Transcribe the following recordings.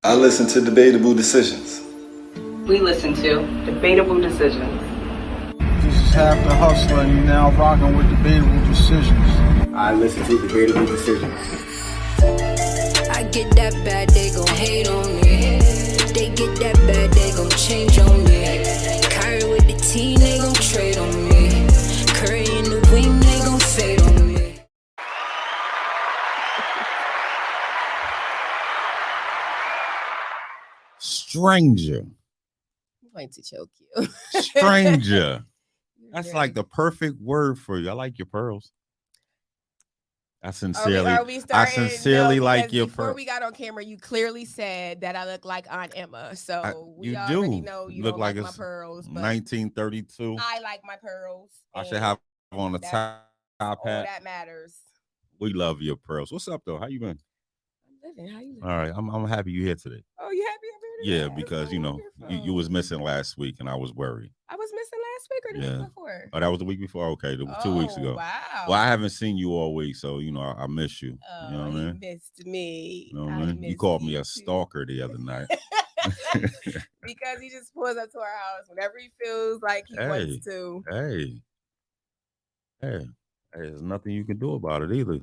I listen to Debatable Decisions. We listen to Debatable Decisions. This is Half the Hustler, and you're now rocking with Debatable Decisions. I listen to Debatable Decisions. I get that bad, they gon' hate on me. They get that bad, they gon' change on me. Kyrie with the team, they gon' trade on me. Curry in the wing, they gon' fade on me. Stranger. I'm going to choke you. Stranger. That's like the perfect word for you. I like your pearls. I sincerely like your pearls. Before we got on camera, you clearly said that I look like Aunt Emma. So we already know you look like my pearls. 1932. I like my pearls. I should have on the top hat. That matters. We love your pearls. What's up, though? How you been? I'm living. How you living? All right. I'm happy you're here today. Oh, you happy I'm here Yeah, today? because, you was missing last week, and I was worried. I was missing last week or the week before? Oh, that was the week before? Okay, 2 weeks ago. Wow. Well, I haven't seen you all week, so, I miss you. Oh, you know what I mean? Missed me. You know what I mean? You called me a stalker the other night. Because he just pulls up to our house whenever he feels like he wants to. Hey, there's nothing you can do about it either.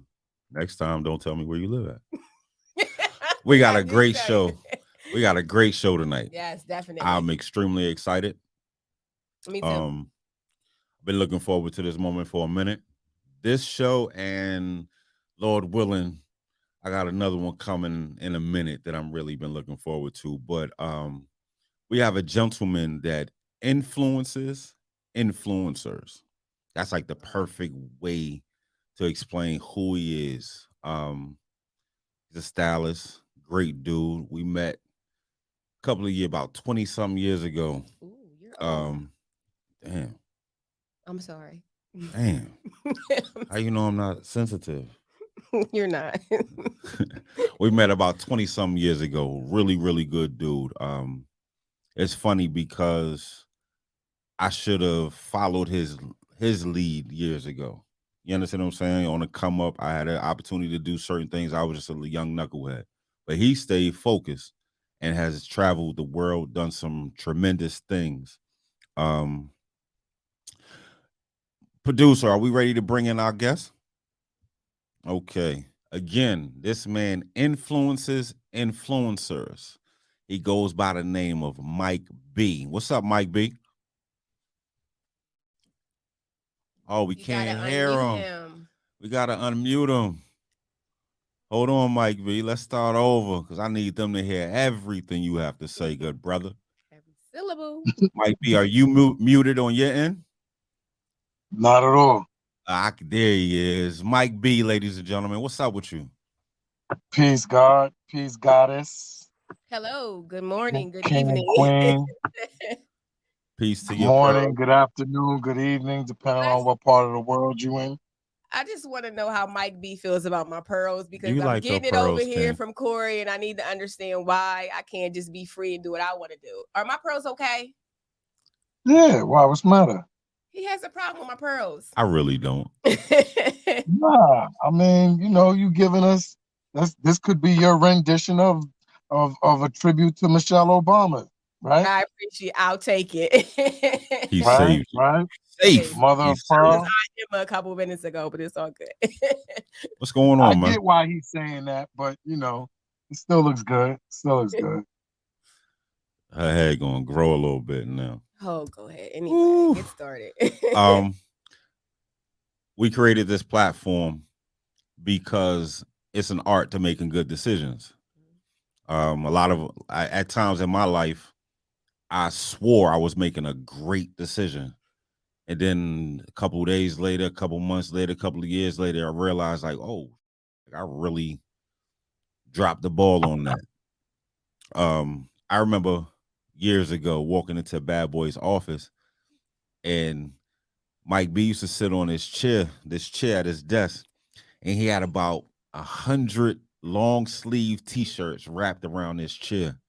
Next time, don't tell me where you live at. We got a great show. We got a great show tonight. Yes, definitely. I'm extremely excited. Me too. I've been looking forward to this moment for a minute. This show, and Lord willing, I got another one coming in a minute that I'm really been looking forward to. But we have a gentleman that influences influencers. That's like the perfect way to explain who he is. He's a stylist, great dude. We met a couple of years, about 20-something years ago. Ooh, you're old. Damn. I'm sorry. Damn. How you know I'm not sensitive? You're not. We met about 20-something years ago. Really, really good dude. It's funny because I should have followed his lead years ago. You understand what I'm saying? On the come up, I had an opportunity to do certain things. I was just a young knucklehead. But he stayed focused and has traveled the world, done some tremendous things. Producer, are we ready to bring in our guest? Okay. Again, this man influences influencers. He goes by the name of Mike B. What's up, Mike B? Oh, we can't hear him. We got to unmute him. Hold on, Mike B. Let's start over because I need them to hear everything you have to say, good brother. Every syllable. Mike B, are you muted on your end? Not at all. There he is. Mike B, ladies and gentlemen. What's up with you? Peace, God. Peace, goddess. Hello. Good morning. Good King evening. and queen. Peace to Good you. morning, good afternoon, good evening, depending on what part of the world you in. I just want to know how Mike B feels about my pearls because You I'm like getting it your over pearls, here Ken. from Corey, and I need to understand why I can't just be free and do what I want to do. Are my pearls okay? Yeah, why? What's the matter? He has a problem with my pearls. I really don't. Nah, I mean, you giving us this could be your rendition of a tribute to Michelle Obama, right? I appreciate. I'll take it. He Right, saved you. right. Safe. Mother of I was pearl. on him a couple minutes ago, but it's all good. What's going I on, man? get why he's saying that, but it still looks good. Still looks good. Her head gonna grow a little bit now. Oh, go ahead. Anyway, get started. We created this platform because it's an art to making good decisions. At times in my life, I swore I was making a great decision. And then a couple of days later, a couple of months later, a couple of years later, I realized I really dropped the ball on that. I remember years ago walking into Bad Boy's office, and Mike B used to sit on this chair at his desk, and he had about 100 long sleeve t-shirts wrapped around this chair.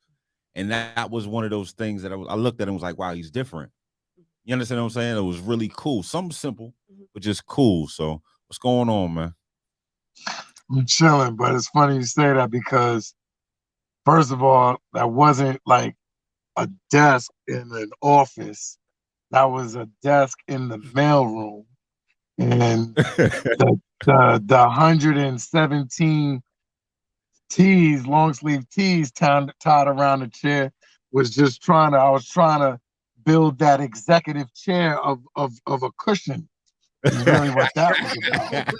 And that was one of those things that I looked at him and was like, wow, he's different. You understand what I'm saying? It was really cool. Something simple, but just cool. So what's going on, man? I'm chilling, but it's funny you say that because First of all, that wasn't like a desk in an office. That was a desk in the mailroom. And the 117 tees, long sleeve tees tied around the chair I was trying to build that executive chair of a cushion is really what that was about.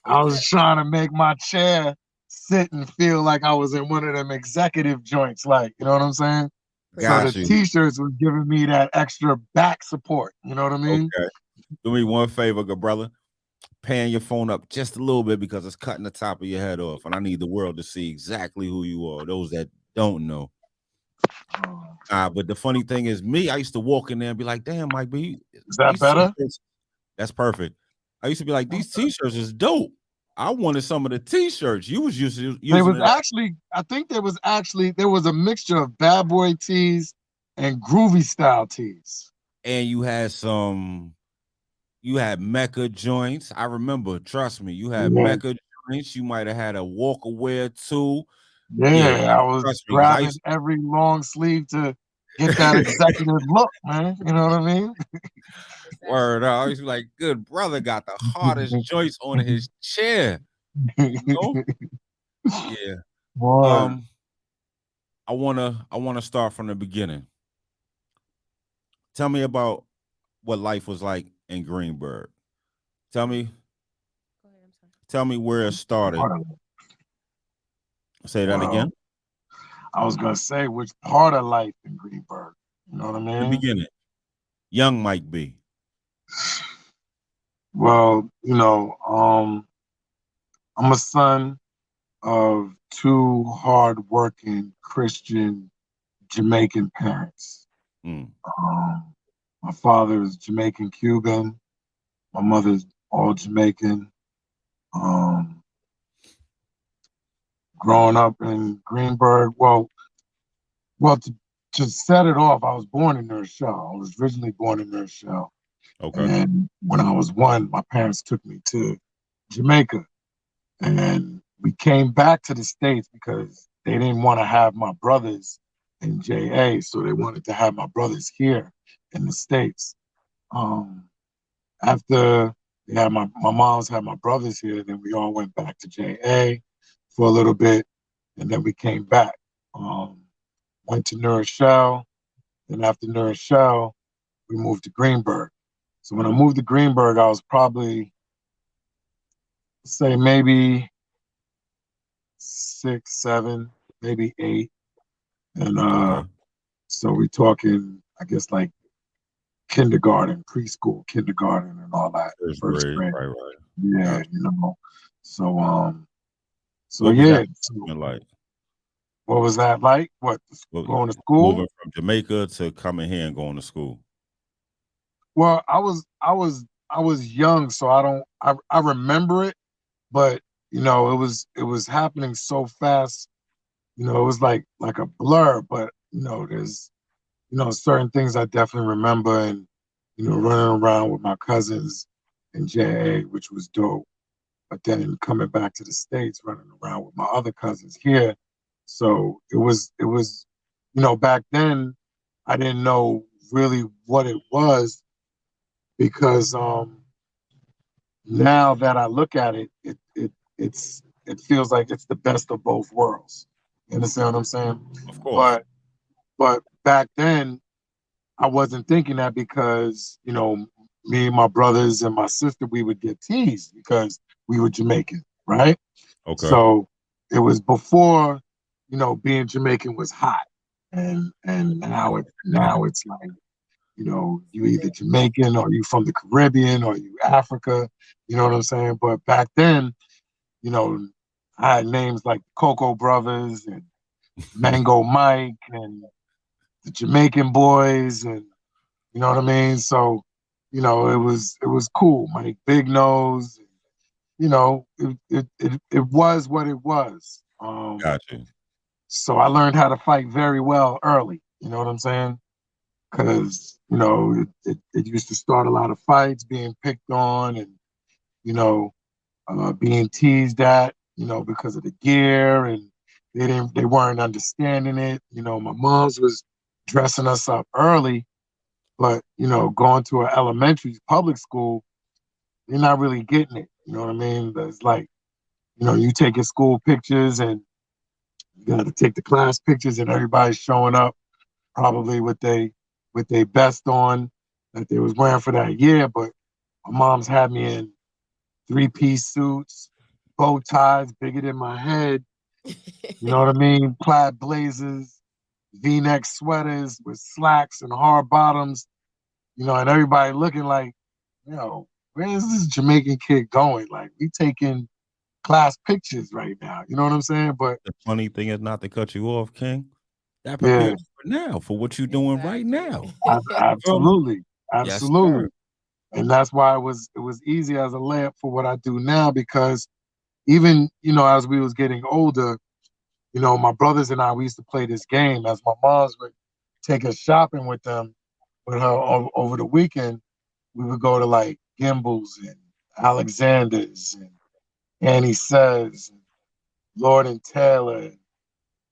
I was trying to make my chair sit and feel like I was in one of them executive joints, like, you know what I'm saying? So the t-shirts was giving me that extra back support, you know what I mean? Okay. Do me one favor, good brother. Pan your phone up just a little bit because it's cutting the top of your head off, and I need the world to see exactly who you are. Those that don't know. But the funny thing is, I used to walk in there and be like, "Damn, Mike B, is that better?" That's perfect. I used to be like, "These t-shirts is dope. I wanted some of the t-shirts you was using." I think there was a mixture of bad boy tees and groovy style tees. And you had Mecca joints. I remember, trust me, you had Mecca joints. You might have had a Walker wear too. Yeah, I was grabbing every long sleeve to get that executive look, man. You know what I mean? Word, I was like, good brother got the hardest joints on his chair. You know? Yeah. Boy. I wanna start from the beginning. Tell me about what life was like in Greenberg. Tell me where it started. Say that again. I was gonna say which part of life in Greenberg. You know what I mean? The beginning. Young Mike B. Well, I'm a son of two hardworking Christian Jamaican parents. My father is Jamaican Cuban. My mother's all Jamaican. Growing up in Greenberg, well, to set it off, I was born in New Shell. I was originally born in New Shell. Okay. And when I was 1, my parents took me to Jamaica. And we came back to the States because they didn't want to have my brothers in JA, so they wanted to have my brothers here in the States. After they had my mom's had my brothers here, then we all went back to JA for a little bit, and then we came back. Went to New Rochelle, then after New Rochelle, we moved to Greenberg. So when I moved to Greenberg, I was probably, say maybe 6, 7, maybe 8. And so we're talking, I guess, like kindergarten, preschool, kindergarten, and all that. First grade. Right. Yeah, So yeah. Like? What was that like? What, going to school? Moving from Jamaica to coming here and going to school. Well, I was young, so I remember it, but it was happening so fast. It was like a blur, but there's certain things I definitely remember, and running around with my cousins in JA, which was dope. But then coming back to the States, running around with my other cousins here. So it was back then I didn't know really what it was, because now that I look at it, it feels like it's the best of both worlds. You understand what I'm saying? Of course. But back then I wasn't thinking that, because me and my brothers and my sister, we would get teased because we were Jamaican, right? Okay. So it was before being Jamaican was hot, and now it's like, you either Jamaican or you from the Caribbean or you Africa, you know what I'm saying? But back then, I had names like Cocoa Brothers and Mango Mike and the Jamaican Boys, and you know what I mean? So, it was cool. Mike Big Nose, it was what it was. Gotcha. So I learned how to fight very well early. You know what I'm saying? Because it used to start a lot of fights, being picked on, and being teased at, because of the gear, and They weren't understanding it. You know, my mom's was dressing us up early, but you know, going to an elementary public school, you're not really getting it. You know what I mean? It's like, you know, you taking school pictures and you got to take the class pictures, and everybody's showing up probably with they best on that they was wearing for that year. But my mom's had me in 3-piece suits, bow ties bigger than my head. You know what I mean? Plaid blazers, V-neck sweaters with slacks and hard bottoms. You know, and everybody looking like, you know, where is this Jamaican kid going? Like, we taking class pictures right now. You know what I'm saying? But the funny thing is, not to cut you off, King, that prepares you for now, for what you're doing right now. Absolutely. Yes, Absolutely. And that's why it was easy as a layup for what I do now, because even, you know, as we was getting older, you know, my brothers and I, we used to play this game. As my moms would take us shopping with her over the weekend, we would go to like Gimbel's and Alexander's and Annie Says, and Lord and Taylor, and,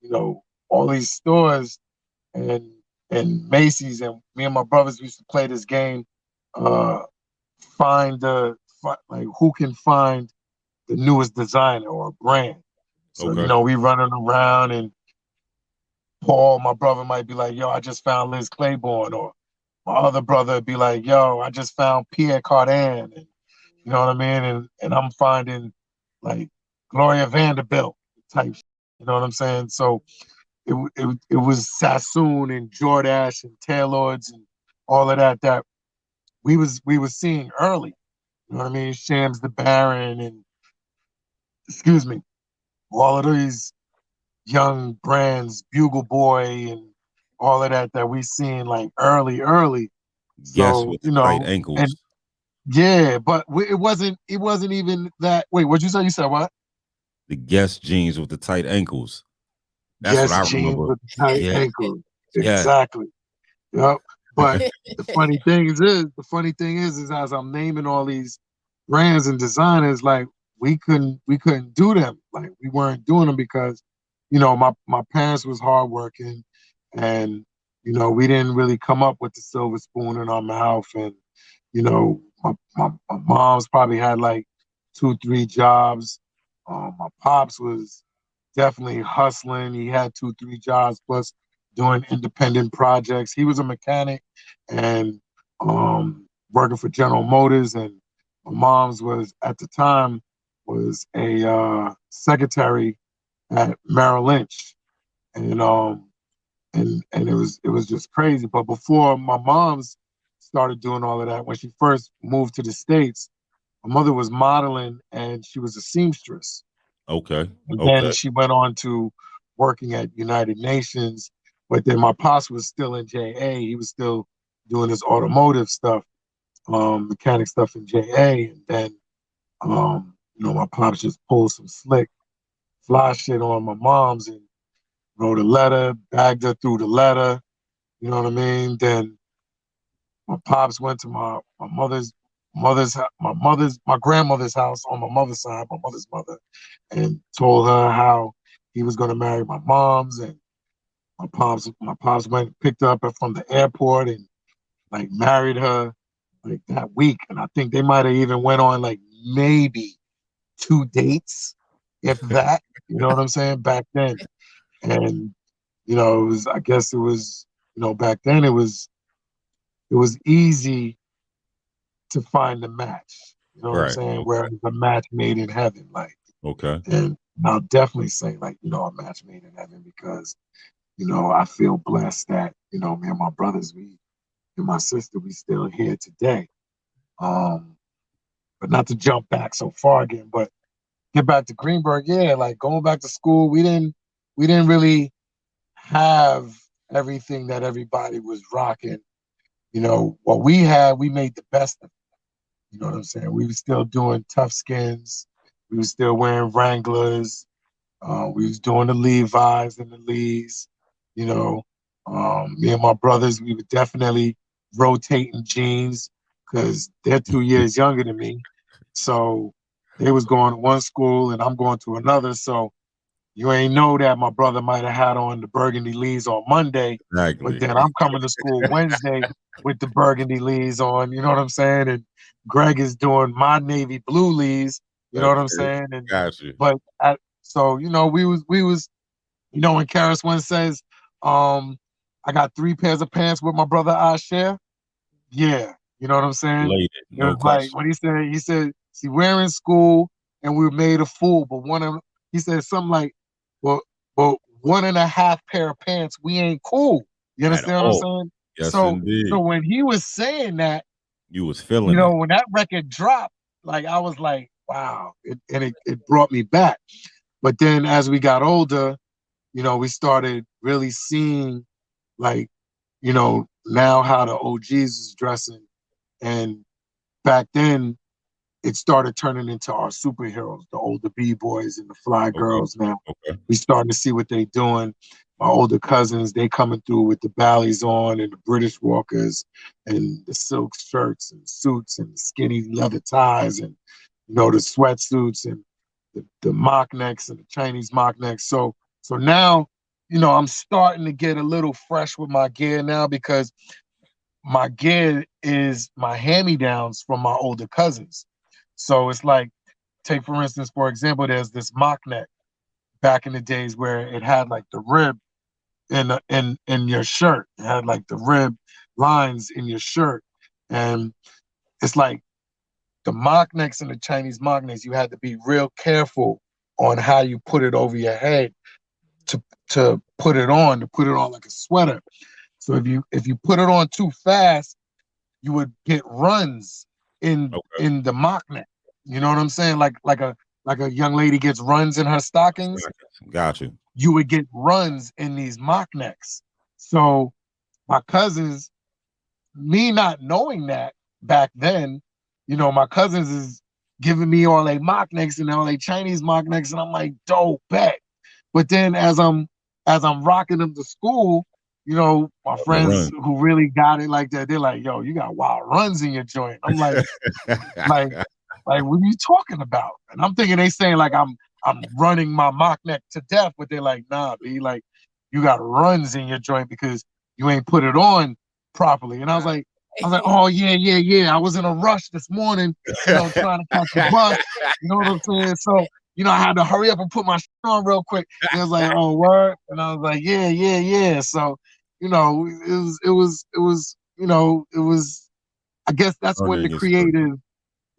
you know, all these stores and Macy's. And me and my brothers used to play this game, like who can find the newest designer or brand. So, you know, we running around, and Paul, my brother, might be like, yo, I just found Liz Claiborne. Or my other brother would be like, yo, I just found Pierre Cardin. And, you know what I mean? And I'm finding like Gloria Vanderbilt type, you know what I'm saying? So it was Sassoon and Jordache and Taylor's and all of that we was seeing early. You know what I mean? Shams the Baron and, excuse me, all of these young brands, Bugle Boy and all of that we seen like early. Guess So, with you the tight know, ankles. and yeah, but it wasn't even that. Wait, what'd you say? You said what? The Guess jeans with the tight ankles. That's Guess what I jeans remember. with the tight ankles. Exactly. Yep. But the funny thing is as I'm naming all these brands and designers, like we couldn't do them. Like we weren't doing them because, you know, my parents was hardworking, and, you know, we didn't really come up with the silver spoon in our mouth. And, you know, my mom's probably had like 2-3 jobs. My pops was definitely hustling. He had 2-3 jobs plus doing independent projects. He was a mechanic and working for General Motors. And my mom's was at the time was a secretary at Merrill Lynch, and it was just crazy. But before my mom's started doing all of that, when she first moved to the States, my mother was modeling and she was a seamstress. Okay. And then she went on to working at United Nations. But then my pops was still in JA. He was still doing his automotive stuff, mechanic stuff in JA. And then, you know, my pops just pulled some slick, fly shit on my mom's and wrote a letter, bagged her through the letter. You know what I mean? Then my pops went to my grandmother's house on my mother's side, my mother's mother, and told her how he was going to marry my mom's. And my pops went and picked her up from the airport and like married her like that week. And I think they might have even went on like maybe 2 dates, if that. You know what I'm saying? Back then. And, you know, I guess it was, you know, back then it was easy to find a match. You know what I'm saying? Where it's a match made in heaven. Like, and I'll definitely say, like, you know, a match made in heaven, because, you know, I feel blessed that, you know, me and my brothers, and my sister, we still here today. But not to jump back so far again, but get back to Greenberg. Yeah, like going back to school, we didn't really have everything that everybody was rocking. You know, what we had, we made the best of it. You know what I'm saying? We were still doing tough skins. We were still wearing Wranglers. We was doing the Levi's and the Lees. You know, me and my brothers, we were definitely rotating jeans because they're 2 years younger than me. So they was going to one school and I'm going to another. So you ain't know that my brother might have had on the burgundy lees on Monday, but then I'm coming to school Wednesday with the burgundy lees on, you know what I'm saying? And Greg is doing my navy blue lees, you know what I'm saying? And but so you know, we was, you know, when Karis one says, I got 3 pairs of pants with my brother Asher. Yeah, you know what I'm saying? It was like what he said, see, we're in school and we made a fool, but he said something like, well, 1.5 pair of pants, we ain't cool. You understand what I'm saying? Yes, so indeed. So when he was saying that, you was feeling you know, it. when that record dropped, like I was like, wow, it brought me back. But then as we got older, you know, we started really seeing, like, you know, now how the OGs is dressing. And back then, it started turning into our superheroes, the older B-boys and the fly girls now. We starting to see what they doing. My older cousins, they coming through with the Bally's on and the British Walkers and the silk shirts and suits and the skinny leather ties and, you know, the sweatsuits and the mock necks and the Chinese mock necks. So now, you know, I'm starting to get a little fresh with my gear now because my gear is my hand-me-downs from my older cousins. So it's like, take for instance, for example, there's this mock neck back in the days where it had like the rib in your shirt. It had like the rib lines in your shirt. And it's like the mock necks and the Chinese mock necks, you had to be real careful on how you put it over your head to put it on like a sweater. So if you put it on too fast, you would get runs in the mock neck. You know what I'm saying? Like a young lady gets runs in her stockings. Got you. You would get runs in these mock necks. So my cousins, me not knowing that back then, you know, my cousins is giving me all they mock necks and all they Chinese mock necks, and I'm like, dope, bet. But then as I'm rocking them to school, you know, my friends who really got it like that, they're like, yo, you got wild runs in your joint. I'm like, like, what are you talking about? And I'm thinking they saying like I'm running my mock neck to death, but they're like, nah, B, like you got runs in your joint because you ain't put it on properly. And I was like, oh yeah. I was in a rush this morning, you know, trying to catch the bus. You know what I'm saying? So, you know, I had to hurry up and put my shit on real quick. And it was like, oh, word. And I was like, yeah. So, you know, it was, you know, it was, I guess that's when the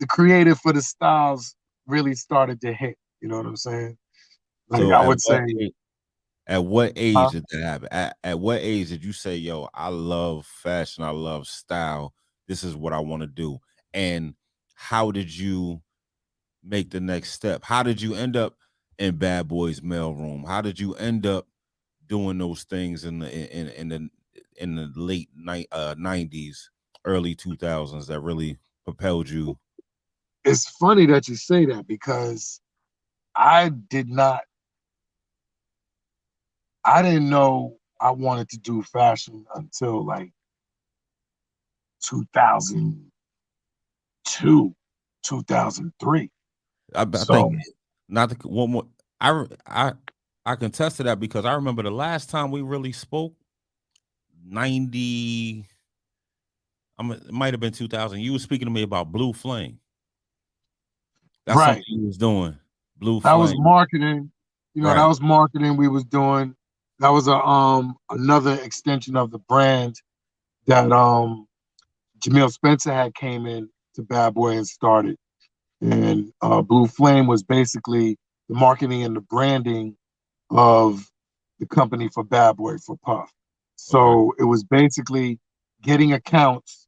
creative for the styles really started to hit. You know what I'm saying? Like so I would say. At what age did that happen? At what age did you say, yo, I love fashion, I love style, this is what I want to do? And how did you make the next step? How did you end up in Bad Boy's mailroom? How did you end up doing those things in the late 90s, early 2000s that really propelled you? It's funny that you say that because I didn't know I wanted to do fashion until like 2002, 2003. I think not the one more. I can attest to that because I remember the last time we really spoke, 90. It might have been 2000. You were speaking to me about Blue Flame. That's something you was doing. Blue Flame. That was marketing. You know, that was marketing we was doing. That was another extension of the brand that Jamil Spencer had came in to Bad Boy and started. And Blue Flame was basically the marketing and the branding of the company for Bad Boy, for Puff. So it was basically getting accounts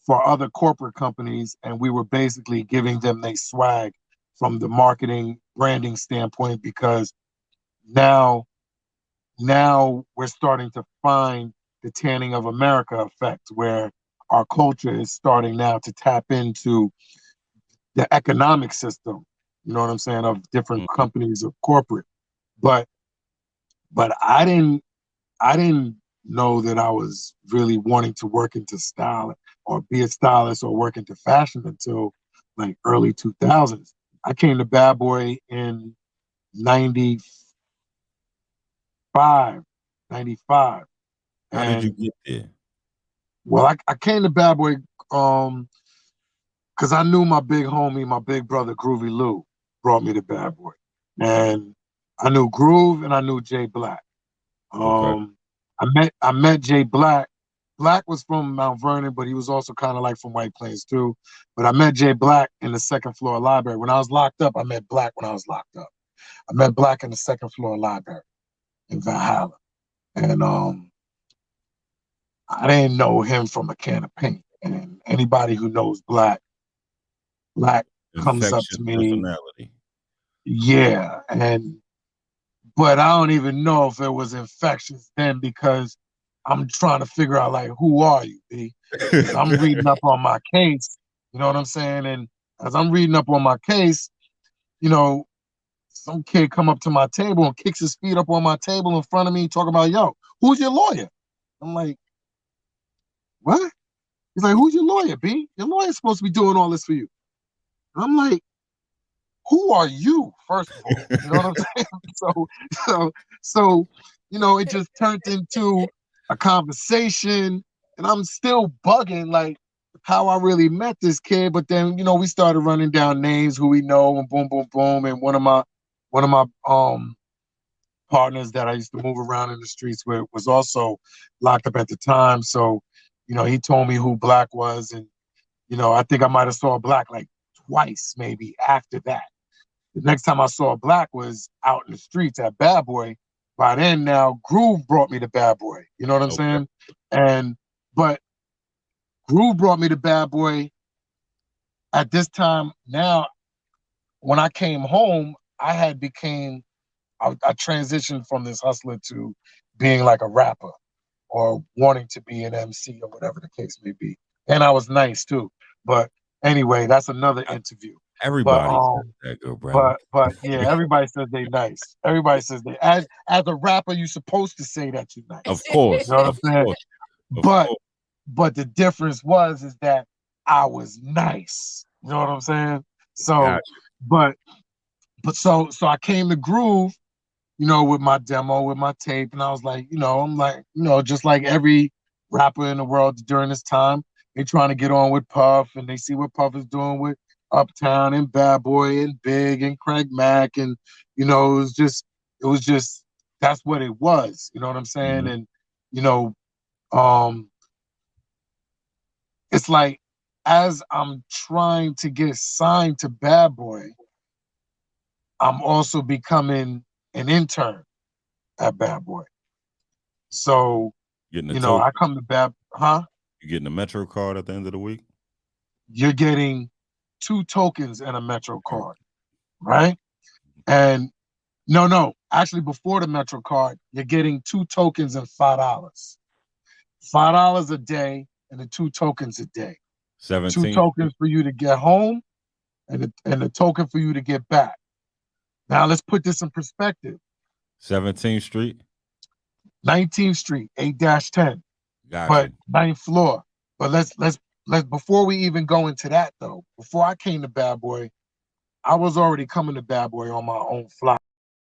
for other corporate companies, and we were basically giving them their swag from the marketing branding standpoint, because now we're starting to find the tanning of America effect, where our culture is starting now to tap into the economic system, you know what I'm saying, of different companies of corporate. But I didn't know that I was really wanting to work into style or be a stylist or work into fashion until like early 2000s. I came to Bad Boy in 94, 95. How did you get there? Well, I came to Bad Boy because I knew my big homie, my big brother, Groovy Lou, brought me to Bad Boy. And I knew Groove and I knew Jay Black. Okay. I met Jay Black. Black was from Mount Vernon, but he was also kind of like from White Plains too. But I met Jay Black in the second floor library. When I was locked up, I met Black when I was locked up. I met Black in the second floor library in Valhalla. And I didn't know him from a can of paint. And anybody who knows Black comes up Infectious to me. Personality. Yeah. But I don't even know if it was infectious then because I'm trying to figure out, like, who are you, B? I'm reading up on my case, you know what I'm saying? And as I'm reading up on my case, you know, some kid come up to my table and kicks his feet up on my table in front of me talking about, yo, who's your lawyer? I'm like, what? He's like, who's your lawyer, B? Your lawyer's supposed to be doing all this for you. And I'm like, who are you, first of all? You know what I'm saying? So, you know, it just turned into a conversation, and I'm still bugging, like, how I really met this kid. But then, you know, we started running down names, who we know, and boom, boom, boom. And one of my partners that I used to move around in the streets with was also locked up at the time. So, you know, he told me who Black was, and, you know, I think I might have saw Black like twice, maybe, after that. The next time I saw Black was out in the streets at Bad Boy. By then, now Groove brought me to Bad Boy. You know what I'm saying? But Groove brought me to Bad Boy. At this time, now, when I came home, I transitioned from this hustler to being like a rapper or wanting to be an MC or whatever the case may be. And I was nice too. But anyway, that's another interview. Everybody says that, good brother. But yeah, everybody says they nice. Everybody says they as a rapper, you're supposed to say that you're nice. Of course. You know what I'm saying? But the difference is that I was nice. You know what I'm saying? So so I came to Groove, you know, with my demo, with my tape, and I was like, you know, I'm like, you know, just like every rapper in the world during this time, they trying to get on with Puff, and they see what Puff is doing with Uptown and Bad Boy and Big and Craig Mack, and, you know, it was just that's what it was. You know what I'm saying? And, you know, it's like, as I'm trying to get signed to Bad Boy, I'm also becoming an intern at Bad Boy. So, you know, I come to You getting a Metro card at the end of the week? You're getting 2 tokens and a Metro card, right? And no, actually, before the Metro card, you're getting 2 tokens and $5. $5 a day and the 2 tokens a day. 17. 2 tokens for you to get home and a token for you to get back. Now let's put this in perspective. 17th Street? 19th Street, 8-10. Gotcha. But 9th floor. But let's before we even go into that though, before I came to Bad Boy, I was already coming to Bad Boy on my own fly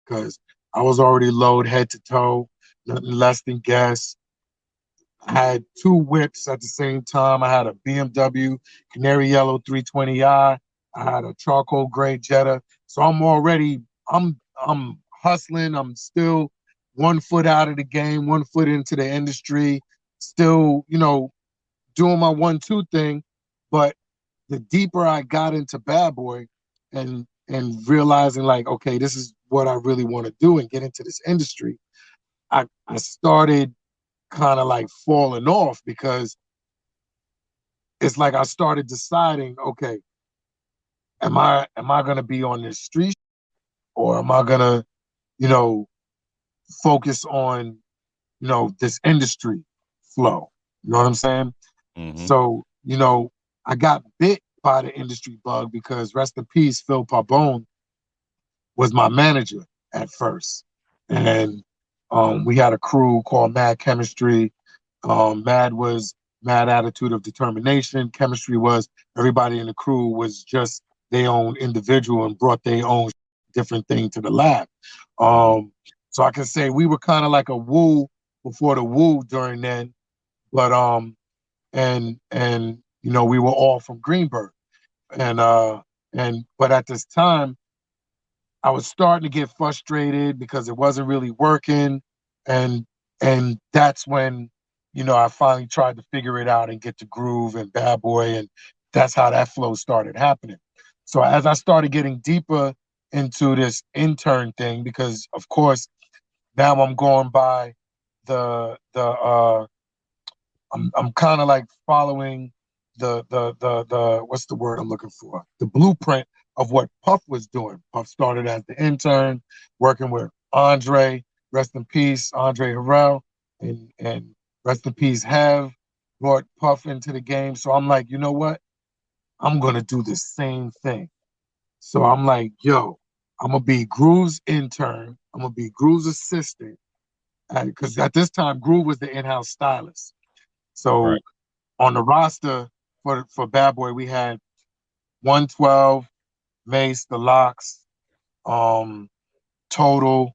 because I was already low head to toe, nothing less than gas. I had 2 whips at the same time. I had a BMW Canary Yellow 320i. I had a charcoal gray Jetta. So I'm hustling. I'm still 1 foot out of the game, 1 foot into the industry, still, you know, doing my 1-2 thing. But the deeper I got into Bad Boy and realizing, like, okay, this is what I really want to do and get into this industry, I started kind of like falling off because it's like I started deciding, okay, am I gonna be on this street, or am I gonna, you know, focus on, you know, this industry flow? You know what I'm saying? So, you know, I got bit by the industry bug because, rest in peace, Phil Parbone was my manager at first. And we had a crew called Mad Chemistry. Mad was Mad Attitude of Determination. Chemistry was everybody in the crew was just their own individual and brought their own different thing to the lab. So I can say we were kind of like a Woo before the Woo during then. But and you know, we were all from Greenberg. But at this time I was starting to get frustrated because it wasn't really working. And that's when, you know, I finally tried to figure it out and get to Groove and Bad Boy, and that's how that flow started happening. So as I started getting deeper into this intern thing, because of course now I'm going by I'm kind of like following the what's the word I'm looking for? The blueprint of what Puff was doing. Puff started as the intern, working with Andre, rest in peace, Andre Harrell, and rest in peace, Hev, brought Puff into the game. So I'm like, you know what? I'm gonna do the same thing. So I'm like, yo, I'm gonna be Groove's intern. I'm gonna be Groove's assistant. Because at this time, Groove was the in-house stylist. So on the roster for Bad Boy, we had 112, Mace, The Locks, Total,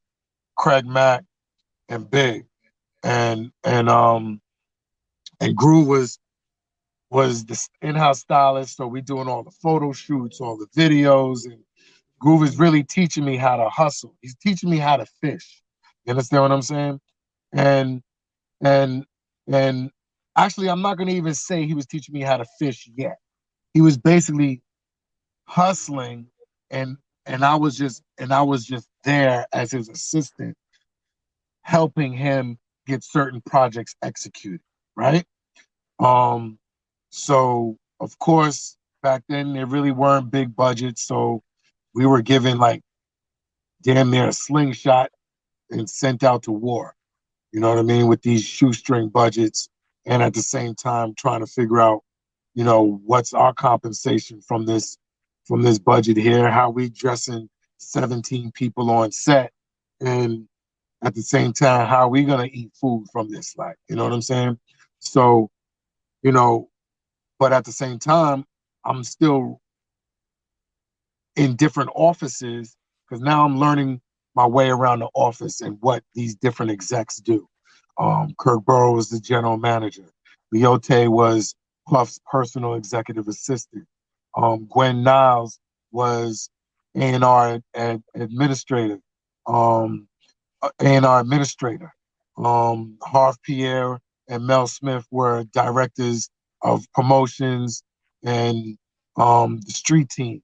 Craig Mack, and Big. And Groove was the in-house stylist, so we doing all the photo shoots, all the videos, and Groove is really teaching me how to hustle. He's teaching me how to fish. You understand what I'm saying? And actually, I'm not going to even say he was teaching me how to fish yet. He was basically hustling, and I was just there as his assistant, helping him get certain projects executed, right? So of course back then there really weren't big budgets, so we were given like damn near a slingshot and sent out to war. You know what I mean? With these shoestring budgets, and at the same time trying to figure out, you know, what's our compensation from this budget here, how we dressing 17 people on set, and at the same time, how are we gonna eat food from this? Like, you know what I'm saying? So, you know, but at the same time, I'm still in different offices because now I'm learning my way around the office and what these different execs do. Kirk Burrow was the general manager. Leote was Puff's personal executive assistant. Gwen Niles was A&R administrator. A&R administrator. Harv Pierre and Mel Smith were directors of promotions and the street team.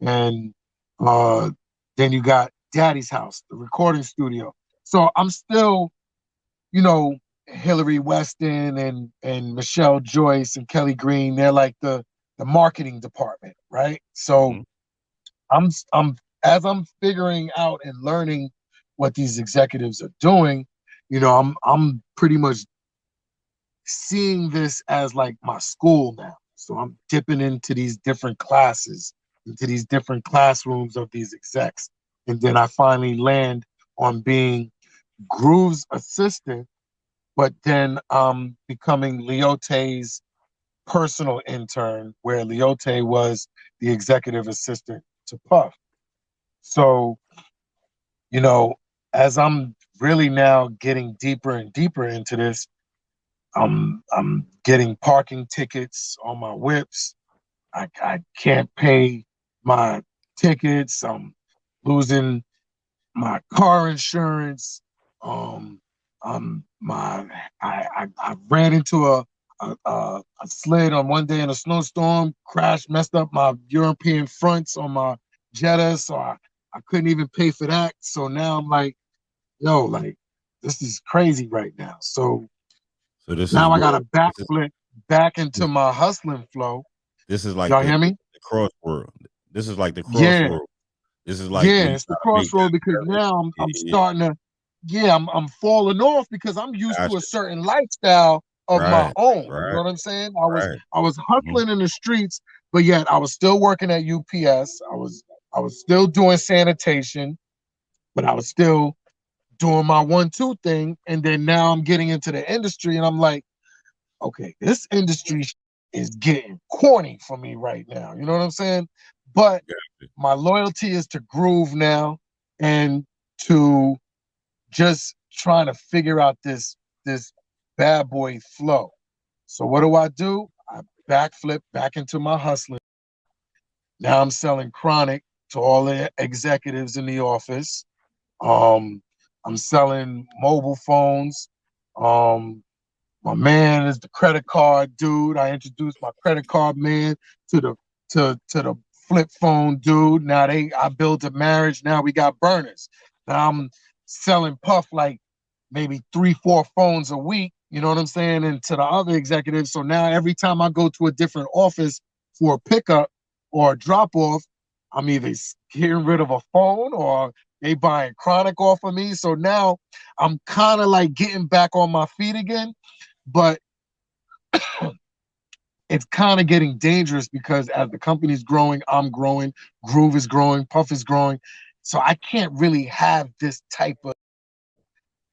And then you got Daddy's House, the recording studio. So I'm still, you know, Hillary Weston and Michelle Joyce and Kelly Green, they're like the marketing department, right? So I'm as I'm figuring out and learning what these executives are doing, you know, I'm pretty much seeing this as like my school now. So I'm dipping into these different classes, into these different classrooms of these execs. And then I finally land on being Groove's assistant, but then becoming Leote's personal intern, where Leote was the executive assistant to Puff. So, you know, as I'm really now getting deeper and deeper into this, I'm getting parking tickets on my whips. I can't pay my tickets. I'm losing my car insurance. I ran into a sled on one day in a snowstorm, crashed, messed up my European fronts on my Jetta, so I couldn't even pay for that. So now I'm like, yo, like this is crazy right now. So this now is I got to backflip back into my hustling flow. This is like y'all hear me? The crossroad. This is like the crossroad. Yeah. This is like it's the crossroad because now I'm starting to I'm falling off because I'm used to a certain lifestyle of my own. You know what I'm saying? I was hustling in the streets, but yet I was still working at UPS. I was still doing sanitation, but I was still doing my 1-2 thing. And then now I'm getting into the industry and I'm like, okay, this industry is getting corny for me right now. You know what I'm saying? But my loyalty is to Groove now and to just trying to figure out this bad boy flow. So what do? I backflip back into my hustling. Now I'm selling chronic to all the executives in the office. I'm selling mobile phones. My man is the credit card dude. I introduced my credit card man to the flip phone dude. Now I built a marriage. Now we got burners. Now I'm selling Puff like maybe 3-4 phones a week. You know what I'm saying? And to the other executives. So now every time I go to a different office for a pickup or a drop off, I'm either getting rid of a phone or they buying chronic off of me. So now I'm kind of like getting back on my feet again. But it's kind of getting dangerous because as the company's growing, I'm growing, Groove is growing, Puff is growing. So I can't really have this type of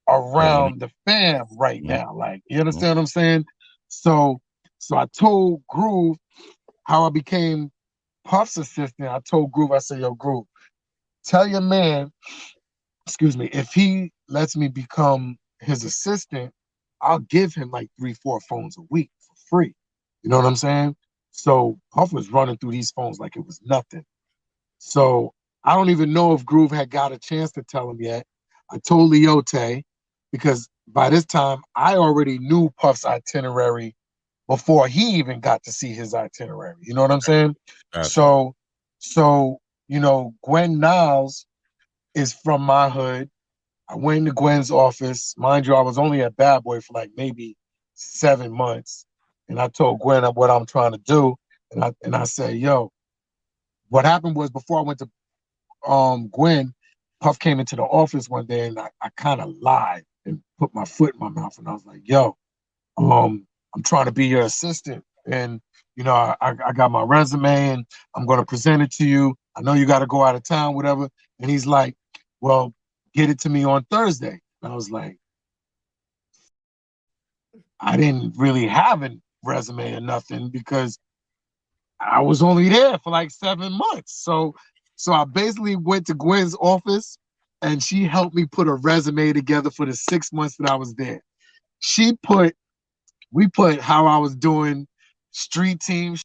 around the fam right now. Like, you understand what I'm saying? So I told Groove how I became Puff's assistant. I told Groove, I said, yo, Groove, tell your man, if he lets me become his assistant, I'll give him like 3-4 phones a week for free. You know what I'm saying? So Puff was running through these phones like it was nothing. So I don't even know if Groove had got a chance to tell him yet. I told Leote because by this time I already knew Puff's itinerary before he even got to see his itinerary. You know what I'm saying? Gotcha. So you know, Gwen Niles is from my hood. I went into Gwen's office. Mind you, I was only at Bad Boy for like maybe 7 months. And I told Gwen what I'm trying to do. And I said, yo, what happened was before I went to Gwen, Puff came into the office one day and I kind of lied and put my foot in my mouth. And I was like, yo, I'm trying to be your assistant. And, you know, I got my resume and I'm going to present it to you. I know you got to go out of town, whatever. And he's like, well, get it to me on Thursday. And I was like, I didn't really have a resume or nothing because I was only there for like 7 months. So I basically went to Gwen's office and she helped me put a resume together for the 6 months that I was there. We put how I was doing street team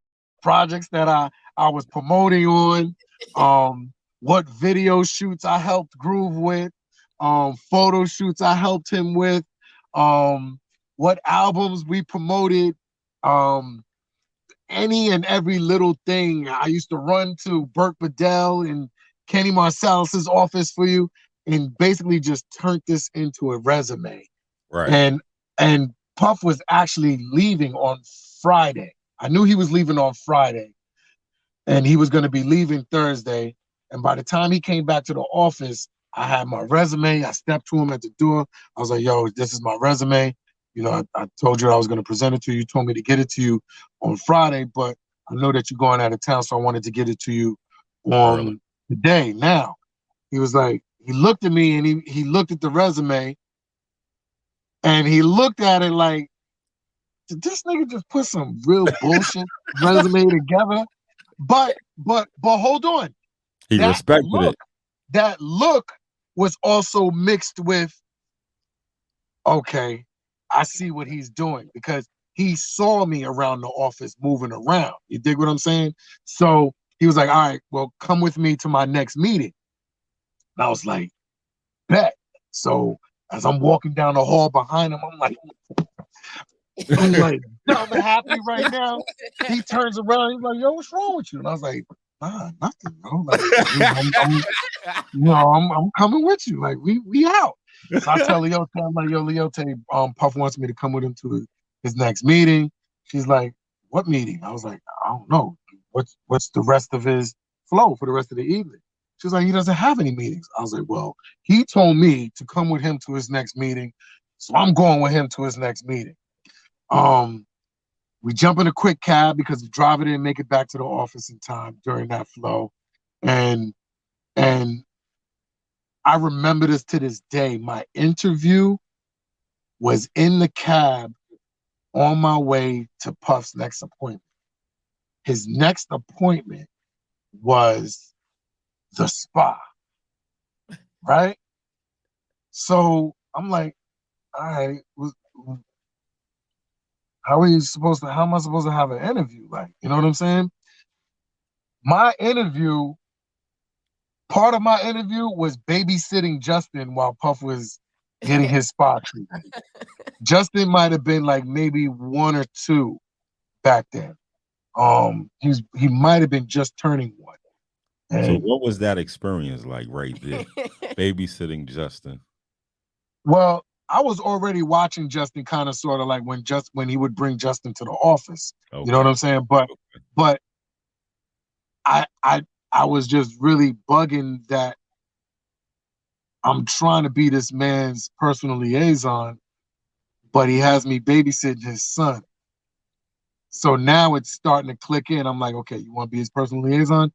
projects that I was promoting on, what video shoots I helped Groove with, photo shoots I helped him with, what albums we promoted, any and every little thing. I used to run to Burt Bedell and Kenny Marsalis' office for you and basically just turned this into a resume. Right. And Puff was actually leaving on Friday. I knew he was leaving on Friday and he was going to be leaving Thursday. And by the time he came back to the office, I had my resume. I stepped to him at the door. I was like, yo, this is my resume. You know, I told you I was going to present it to you. You told me to get it to you on Friday, but I know that you're going out of town, so I wanted to get it to you on today. Now, he was like, he looked at me and he looked at the resume and he looked at it like, did this nigga just put some real bullshit resume together? But hold on. He respected it. That look was also mixed with, okay, I see what he's doing because he saw me around the office moving around. You dig what I'm saying? So he was like, all right, well, come with me to my next meeting. And I was like, bet. So as I'm walking down the hall behind him, I'm like dumb happy right now. He turns around, he's like, yo, what's wrong with you? And I was like, nah, nothing, bro. Like, I'm coming with you. Like, we out. So I tell Leote, I'm like, yo, Leote, Puff wants me to come with him to his next meeting. She's like, what meeting? I was like, I don't know. What's the rest of his flow for the rest of the evening? She's like, he doesn't have any meetings. I was like, well, he told me to come with him to his next meeting, so I'm going with him to his next meeting. We jump in a quick cab because the driver didn't make it back to the office in time during that flow. And I remember this to this day. My interview was in the cab on my way to Puff's next appointment. His next appointment was the spa, right? So I'm like, all right, how am I supposed to have an interview? Like, you know what I'm saying? Part of my interview was babysitting Justin while Puff was getting his spa treatment. Justin might have been like maybe 1 or 2 back then. He might have been just turning 1. And so what was that experience like right there? Babysitting Justin. Well, I was already watching Justin kind of sort of like when he would bring Justin to the office. Okay. You know what I'm saying? But I was just really bugging that I'm trying to be this man's personal liaison, but he has me babysitting his son. So now it's starting to click in. I'm like, okay, you want to be his personal liaison?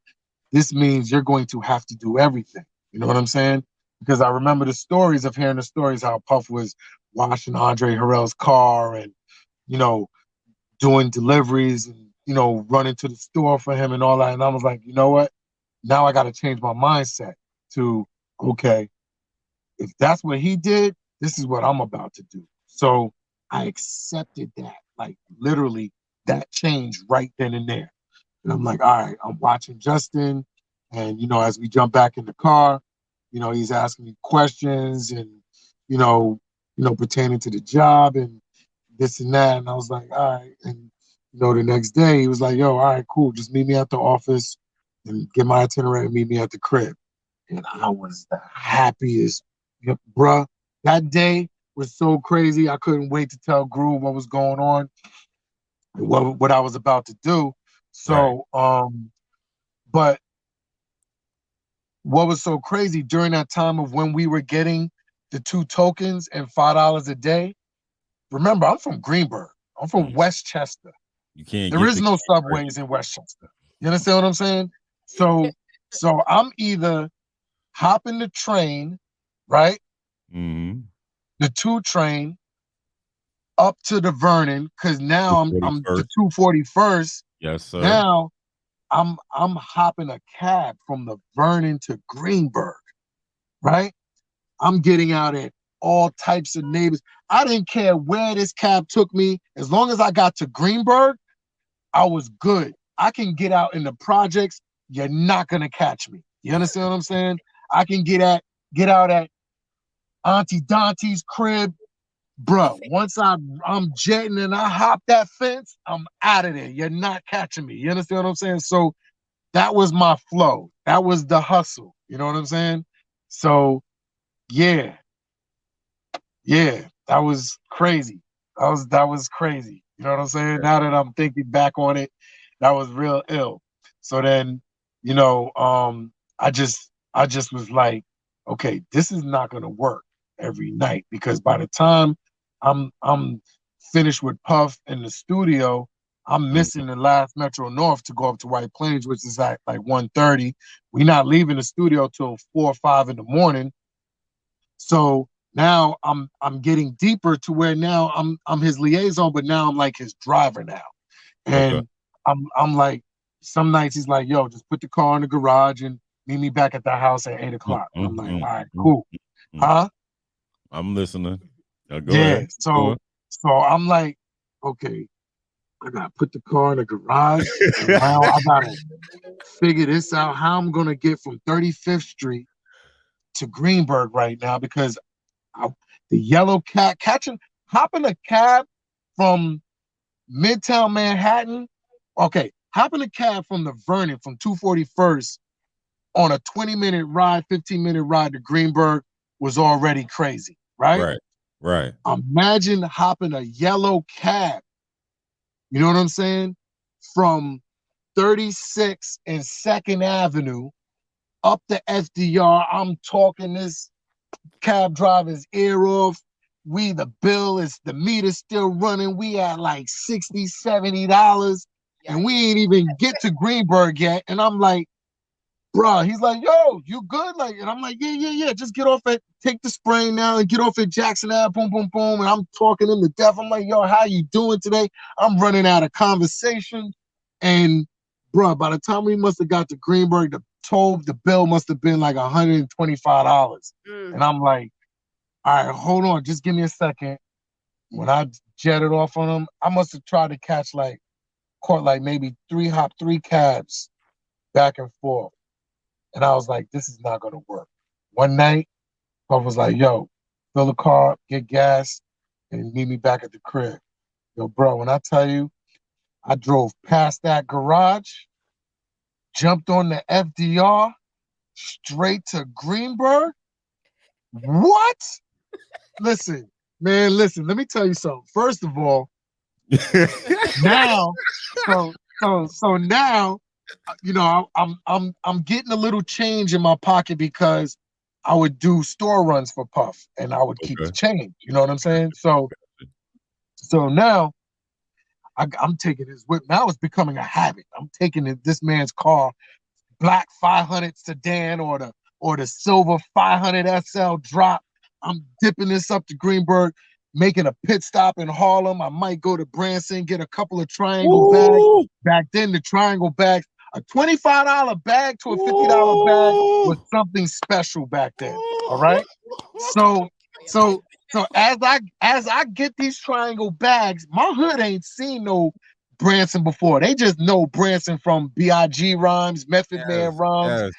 This means you're going to have to do everything. You know what I'm saying? Because I remember hearing the stories how Puff was washing Andre Harrell's car and, you know, doing deliveries and, you know, running to the store for him and all that. And I was like, you know what? Now I got to change my mindset to, okay, if that's what he did, this is what I'm about to do. So I accepted that, like literally that change right then and there. And I'm like, all right, I'm watching Justin. And, you know, as we jump back in the car, you know, he's asking me questions and, you know, pertaining to the job and this and that. And I was like, all right. And, you know, the next day he was like, yo, all right, cool. Just meet me at the office and get my itinerary and meet me at the crib. And I was the happiest, bruh. That day was so crazy. I couldn't wait to tell Groove what was going on, what I was about to do. So, but what was so crazy during that time of when we were getting the 2 tokens and $5 a day? Remember, I'm from Greenburgh. I'm from Westchester. There is no subways in Westchester. You understand what I'm saying? So I'm either hopping the train, right? Mm-hmm. The 2 train up to the Vernon, because now I'm the 241st. Yes, sir. Now I'm hopping a cab from the Vernon to Greenburgh, right? I'm getting out at all types of neighbors. I didn't care where this cab took me. As long as I got to Greenburgh, I was good. I can get out in the projects. You're not going to catch me. You understand what I'm saying? I can get out at Auntie Dante's crib. Bruh, once I'm jetting and I hop that fence, I'm out of there. You're not catching me. You understand what I'm saying? So that was my flow. That was the hustle. You know what I'm saying? So yeah, that was crazy. That was crazy. You know what I'm saying? Now that I'm thinking back on it, that was real ill. So then, you know, I just was like, okay, this is not gonna work every night, because by the time I'm finished with Puff in the studio, I'm missing the last Metro North to go up to White Plains, which is at like 1:30. We're not leaving the studio till 4 or 5 in the morning. So now I'm getting deeper to where now I'm his liaison, but now I'm like his driver now. And I'm like, some nights he's like, yo, just put the car in the garage and meet me back at the house at 8 o'clock. I'm like, all right, cool. Huh? I'm listening. Go ahead. So I'm like, okay, I gotta put the car in the garage. And now I gotta figure this out, how I'm gonna get from 35th Street to Greenburgh right now, because the yellow cat hopping a cab from Midtown Manhattan. Okay, hopping a cab from the Vernon from 241st on a 20-minute ride, 15-minute ride to Greenburgh was already crazy, right? Right. Imagine hopping a yellow cab, you know what I'm saying, from 36 and 2nd Avenue up the FDR. I'm talking this cab driver's ear off. The meter's still running. We at like $60, $70, and we ain't even get to Greenburgh yet. And I'm like, bro, he's like, yo, you good? Like, and I'm like, yeah. Just take the spring now and get off at Jackson Ave, boom, boom, boom. And I'm talking him to death. I'm like, yo, how you doing today? I'm running out of conversation. And bro, by the time we must have got to Greenburgh, the bill must have been like $125. And I'm like, All right, hold on. Just give me a second. When I jetted off on him, I must have tried to caught like maybe three cabs back and forth. And I was like, this is not going to work. One night, I was like, yo, fill the car up, get gas, and meet me back at the crib. Yo, bro, when I tell you, I drove past that garage, jumped on the FDR, straight to Greenberg. What? Listen, man, listen, let me tell you something. First of all, now, so now, you know, I'm getting a little change in my pocket because I would do store runs for Puff and I would keep the change. You know what I'm saying? So now I'm taking his whip. Now it's becoming a habit. I'm taking this man's car, black 500 sedan or the silver 500 SL drop. I'm dipping this up to Greenberg, making a pit stop in Harlem. I might go to Branson, get a couple of triangle bags. Back then, the triangle bags, a $25 bag to a $50 bag was something special back then. All right. So as I get these triangle bags, my hood ain't seen no Branson before. They just know Branson from B.I.G. rhymes, Method Man rhymes,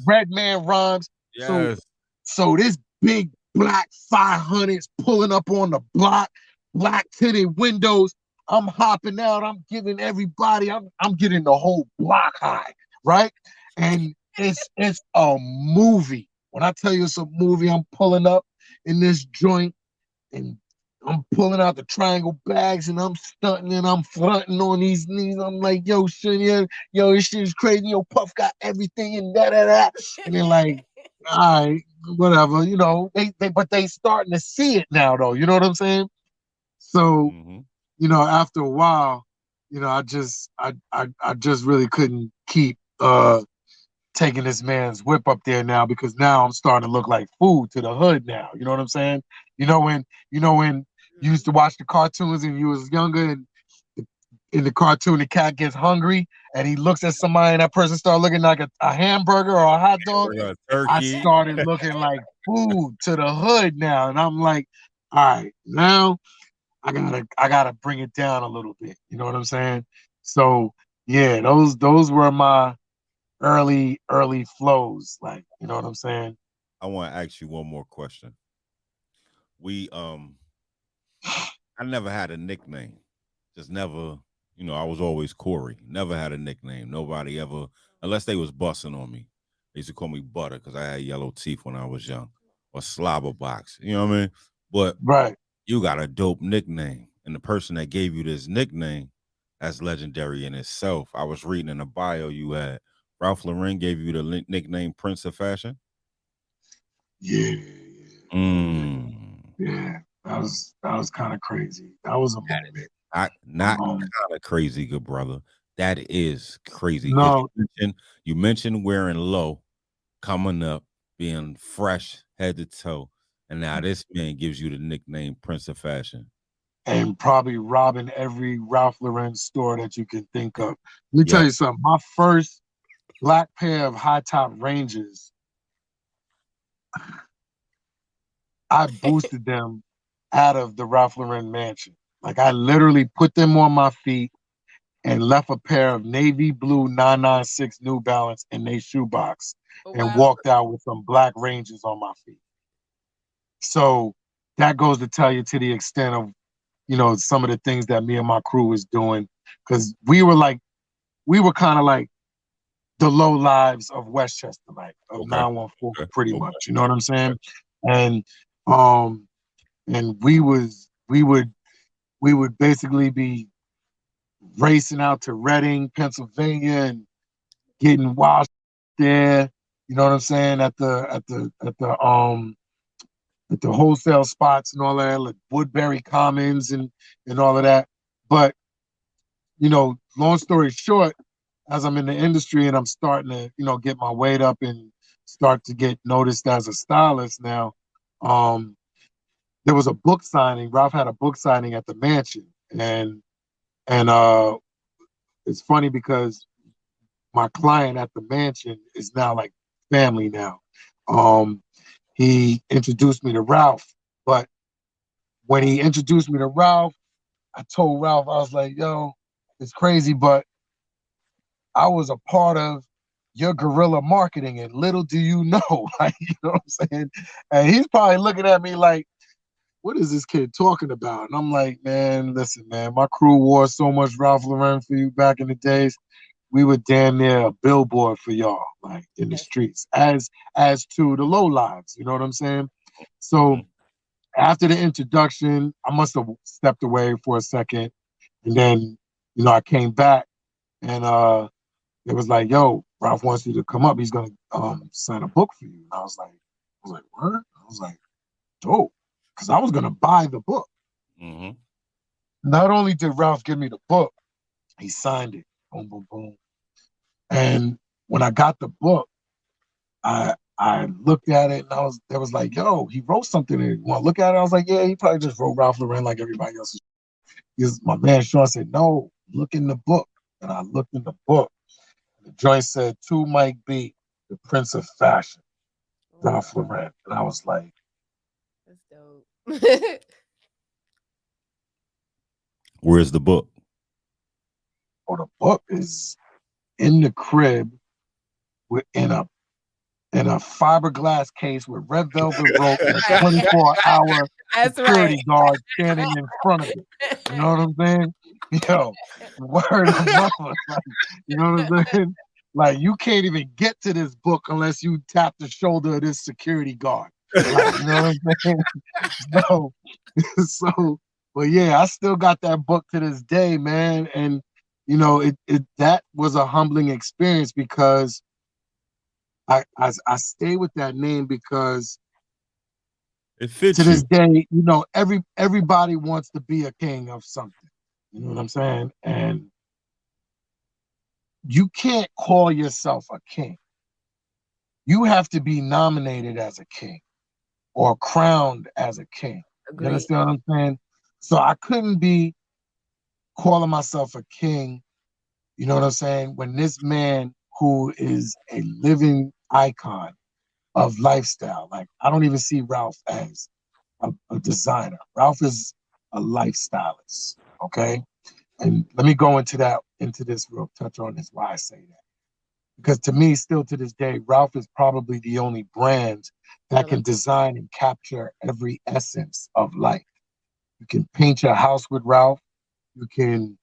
Red Man rhymes. So this big black 500s pulling up on the block, black tinted windows. I'm hopping out. I'm giving everybody. I'm getting the whole block high, right? And it's a movie. When I tell you it's a movie, I'm pulling up in this joint and I'm pulling out the triangle bags and I'm stunting and I'm fronting on these knees. I'm like, yo, shit, yeah, yo, this shit is crazy. Yo, Puff got everything and that. And they're like, all right, whatever, you know, but they starting to see it now though. You know what I'm saying? So, you know, after a while, you know, I just really couldn't keep taking this man's whip up there now because now I'm starting to look like food to the hood now. You know what I'm saying? You know when you used to watch the cartoons and you was younger and in the cartoon the cat gets hungry and he looks at somebody and that person started looking like a hamburger or a hot dog. I started looking like food to the hood now. And I'm like, all right, now I gotta bring it down a little bit. You know what I'm saying? So yeah, those were my early flows, like, you know what I'm saying? I want to ask you one more question. I never had a nickname. Just never, you know, I was always Corey. Never had a nickname. Nobody ever, unless they was busting on me. They used to call me Butter because I had yellow teeth when I was young. Or Slobber Box. You know what I mean? But you got a dope nickname. And the person that gave you this nickname, that's legendary in itself. I was reading in the bio you had. Ralph Lauren gave you the nickname Prince of Fashion? Yeah. Yeah. That was kind of crazy. That was a moment. Not kind of crazy, good brother. That is crazy. No. You mentioned wearing low, coming up, being fresh head to toe. And now this man gives you the nickname Prince of Fashion. And probably robbing every Ralph Lauren store that you can think of. Let me tell you something. My first black pair of high top Rangers, I boosted them out of the Ralph Lauren mansion. Like I literally put them on my feet and left a pair of navy blue 996 New Balance in their shoebox and walked out with some black Rangers on my feet. So that goes to tell you to the extent of, you know, some of the things that me and my crew was doing. Because we were kind of like the low lives of Westchester, like of 914, pretty much. You know what I'm saying? And we would basically be racing out to Reading, Pennsylvania, and getting wild there. You know what I'm saying? At the wholesale spots and all that, like Woodbury Commons and all of that. But you know, long story short, as I'm in the industry and I'm starting to, you know, get my weight up and start to get noticed as a stylist now, there was a book signing. Ralph had a book signing at the mansion, and it's funny because my client at the mansion is now like family now. he introduced me to Ralph. But when he introduced me to Ralph, I told Ralph, I was like, yo, it's crazy, but I was a part of your guerrilla marketing, and little do you know, like, you know what I'm saying? And he's probably looking at me like, what is this kid talking about? And I'm like, man, listen, man, my crew wore so much Ralph Lauren for you back in the days. We were damn near a billboard for y'all, like in the streets, as to the low lives, you know what I'm saying? So after the introduction, I must have stepped away for a second, and then, you know, I came back, and it was like, yo, Ralph wants you to come up. He's gonna sign a book for you. And I was like, what? I was like, dope, because I was gonna buy the book. Not only did Ralph give me the book, he signed it. Boom, boom, boom. And when I got the book, I looked at it, and there was like, yo, he wrote something. You want to look at it? I was like, yeah, he probably just wrote Ralph Lauren like everybody else. My man Sean said, no, look in the book. And I looked in the book. The joint said, to Mike B, the Prince of Fashion, Ralph Lauren. And I was like, that's dope. Where's the book? Oh, the book is in the crib in a fiberglass case with red velvet rope and a 24-hour security guard standing in front of it. You know what I'm saying? Yo, word of mother. Like, you know what I'm saying? Like, you can't even get to this book unless you tap the shoulder of this security guard. Like, you know what I'm saying? So, but yeah, I still got that book to this day, man. And, you know, that was a humbling experience, because I stay with that name because it fits to this you. day, you know, everybody wants to be a king of something. You know what I'm saying? And you can't call yourself a king. You have to be nominated as a king or crowned as a king. Agreed. You understand what I'm saying? So I couldn't be calling myself a king, you know what I'm saying, when this man who is a living icon of lifestyle, like, I don't even see Ralph as a designer. Ralph is a lifestylist, okay? And let me go into this real touch on this, why I say that. Because to me, still to this day, Ralph is probably the only brand that can design and capture every essence of life. You can paint your house with Ralph. You can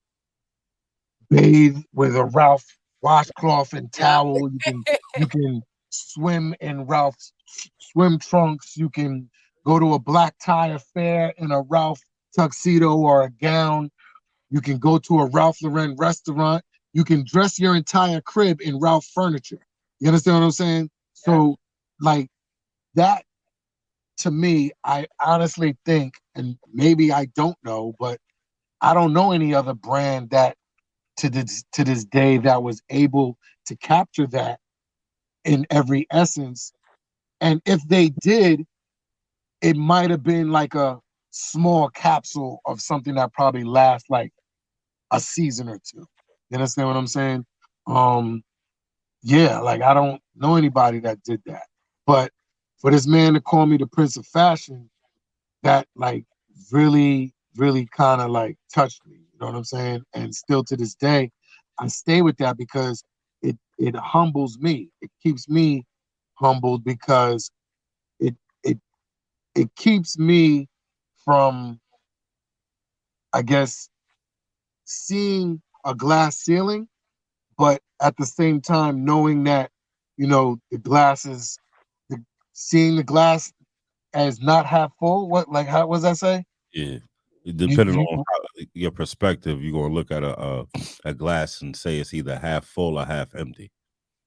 bathe with a Ralph washcloth and towel. You can swim in Ralph's swim trunks. You can go to a black tie affair in a Ralph tuxedo or a gown. You can go to a Ralph Lauren restaurant. You can dress your entire crib in Ralph furniture. You understand what I'm saying? Yeah. So, like, that, to me, I honestly think, and maybe I don't know, but I don't know any other brand that to this day that was able to capture that in every essence. And if they did, it might have been like a small capsule of something that probably lasts like a season or two. You understand what I'm saying? Yeah, like, I don't know anybody that did that. But for this man to call me the Prince of Fashion, that, like, really, really kind of, like, touched me. You know what I'm saying? And still to this day, I stay with that because it humbles me. It keeps me humbled because it keeps me from, I guess, seeing a glass ceiling, but at the same time knowing that, you know, seeing the glass as not half full. How was that say? Yeah, depending on your perspective, you're gonna look at a glass and say it's either half full or half empty.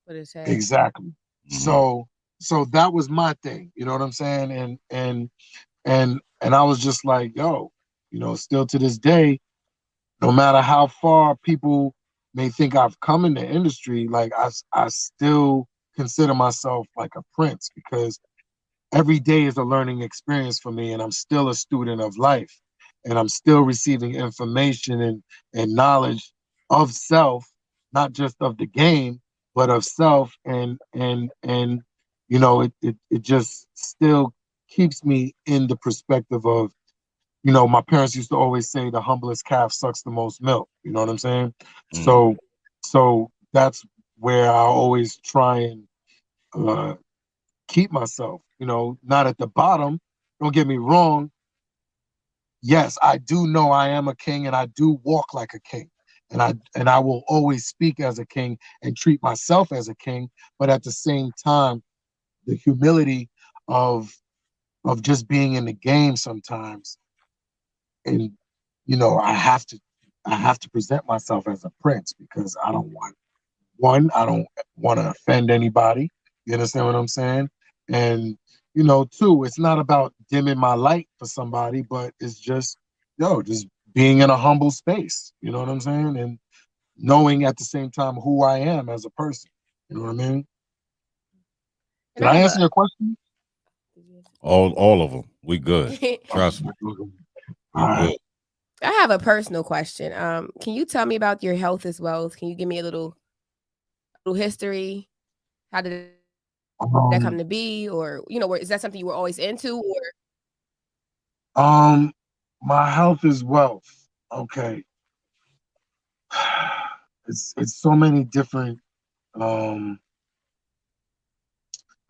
What is that? Exactly. Mm-hmm. So that was my thing. You know what I'm saying? And I was just like, yo, you know, still to this day, no matter how far people may think I've come in the industry, like, I still consider myself like a prince, because every day is a learning experience for me, and I'm still a student of life, and I'm still receiving information and knowledge of self, not just of the game, but of self, and you know, it just still keeps me in the perspective of, you know, my parents used to always say the humblest calf sucks the most milk. You know what I'm saying? So that's where I always try and keep myself, you know, not at the bottom. Don't get me wrong. Yes, I do know I am a king and I do walk like a king. And I will always speak as a king and treat myself as a king, but at the same time, the humility of just being in the game sometimes, and you know, I have to present myself as a prince because I don't want to offend anybody. You understand what I'm saying? And you know, two, it's not about dimming my light for somebody, but it's just just being in a humble space. You know what I'm saying? And knowing at the same time who I am as a person. You know what I mean? Did I answer your question? All of them. We good. Trust me. All right. I have a personal question. Can you tell me about your health as well? Can you give me a little history? How did that come to be? Or, you know, is that something you were always into? Or my health is wealth. Okay. It's so many different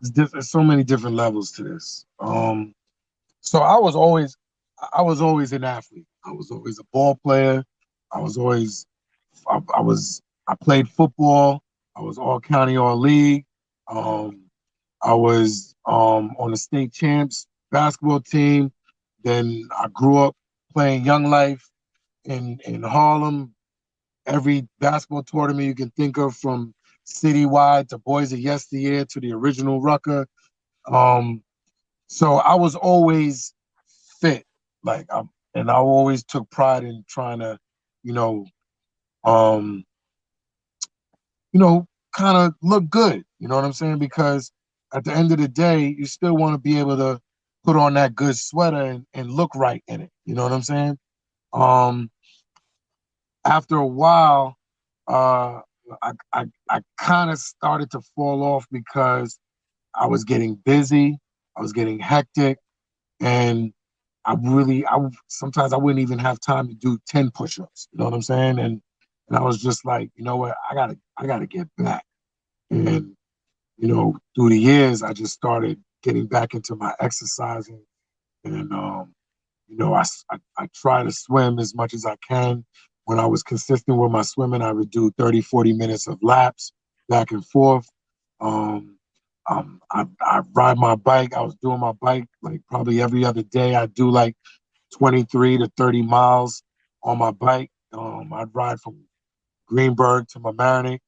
there's so many different levels to this. So I was always an athlete. I was always a ball player. I was always I played football. I was all county, all league. I was on the state champs basketball team. Then I grew up playing Young Life in Harlem. Every basketball tournament you can think of, from citywide to Boys of Yesteryear to the original Rucker. So I was always fit, and I always took pride in trying to, you know, kind of look good. You know what I'm saying? Because at the end of the day, you still want to be able to put on that good sweater and look right in it. You know what I'm saying? After a while, I kind of started to fall off because I was getting busy, I was getting hectic, and sometimes I wouldn't even have time to do 10 push-ups. You know what I'm saying? And I was just like, you know what, I gotta get back. And you know, through the years, I just started getting back into my exercising, and you know, I try to swim as much as I can. When I was consistent with my swimming, I would do 30, 40 minutes of laps back and forth. I ride my bike. I was doing my bike like probably every other day. I do like 23 to 30 miles on my bike. I'd ride from Greenberg to Mamaroneck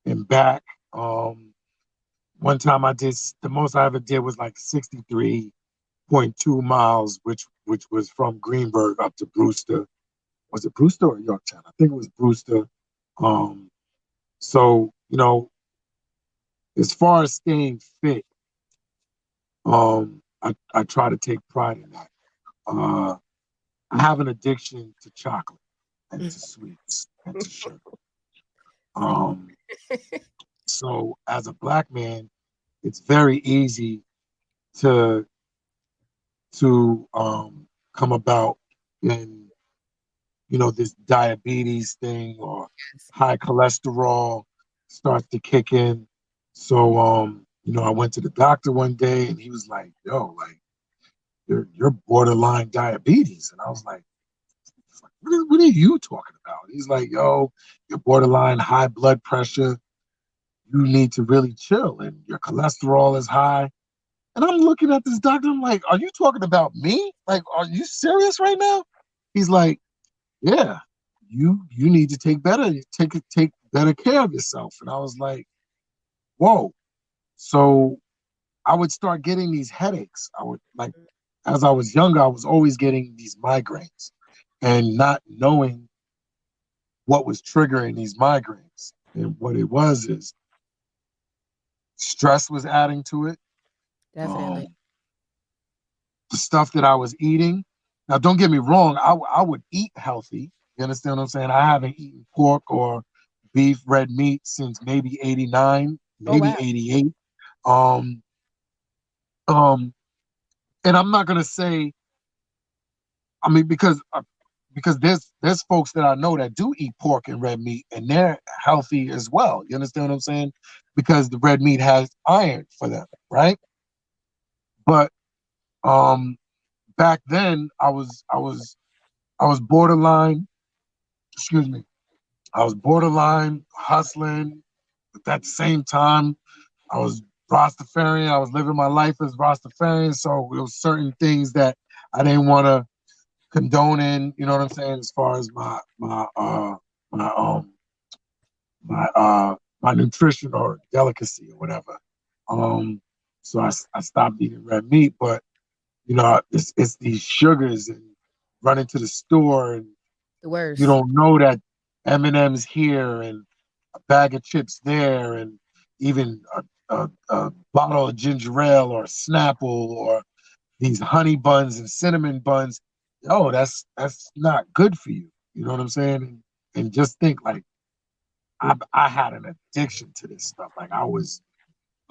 and back. One time the most I ever did was like 63.2 miles, which was from Greenberg up to Brewster. Was it Brewster or Yorktown? I think it was Brewster. So, you know, as far as staying fit, I try to take pride in that. I have an addiction to chocolate and to sweets and to sugar. So as a Black man, it's very easy to come about in, you know, this diabetes thing, or high cholesterol starts to kick in. So you know, I went to the doctor one day and he was like, yo, like you're borderline diabetes. And I was like, what are you talking about? He's like, yo, you're borderline high blood pressure. You need to really chill, and your cholesterol is high. And I'm looking at this doctor, I'm like, are you talking about me? Like, are you serious right now? He's like, yeah, you need to take better care of yourself. And I was like, whoa. So I would start getting these headaches. I would, like, as I was younger, I was always getting these migraines and not knowing what was triggering these migraines. And what it was is stress was adding to it. Definitely. The stuff that I was eating. Now, don't get me wrong. I would eat healthy. You understand what I'm saying? I haven't eaten pork or beef, red meat since maybe 89, maybe 88. And I'm not gonna say, I mean, because there's folks that I know that do eat pork and red meat, and they're healthy as well. You understand what I'm saying? Because the red meat has iron for them, right? But back then I was borderline. Excuse me. I was borderline hustling. But at the same time, I was Rastafarian. I was living my life as Rastafarian. So there was certain things that I didn't want to condone in. You know what I'm saying? As far as my nutrition or delicacy or whatever. So I stopped eating red meat. But you know, it's these sugars and running to the store and The worst. you don't know that M&M's here and a bag of chips there and even a bottle of ginger ale or Snapple or these honey buns and cinnamon buns. Oh, that's not good for you. You know what I'm saying? And just think like I had an addiction to this stuff. Like I was,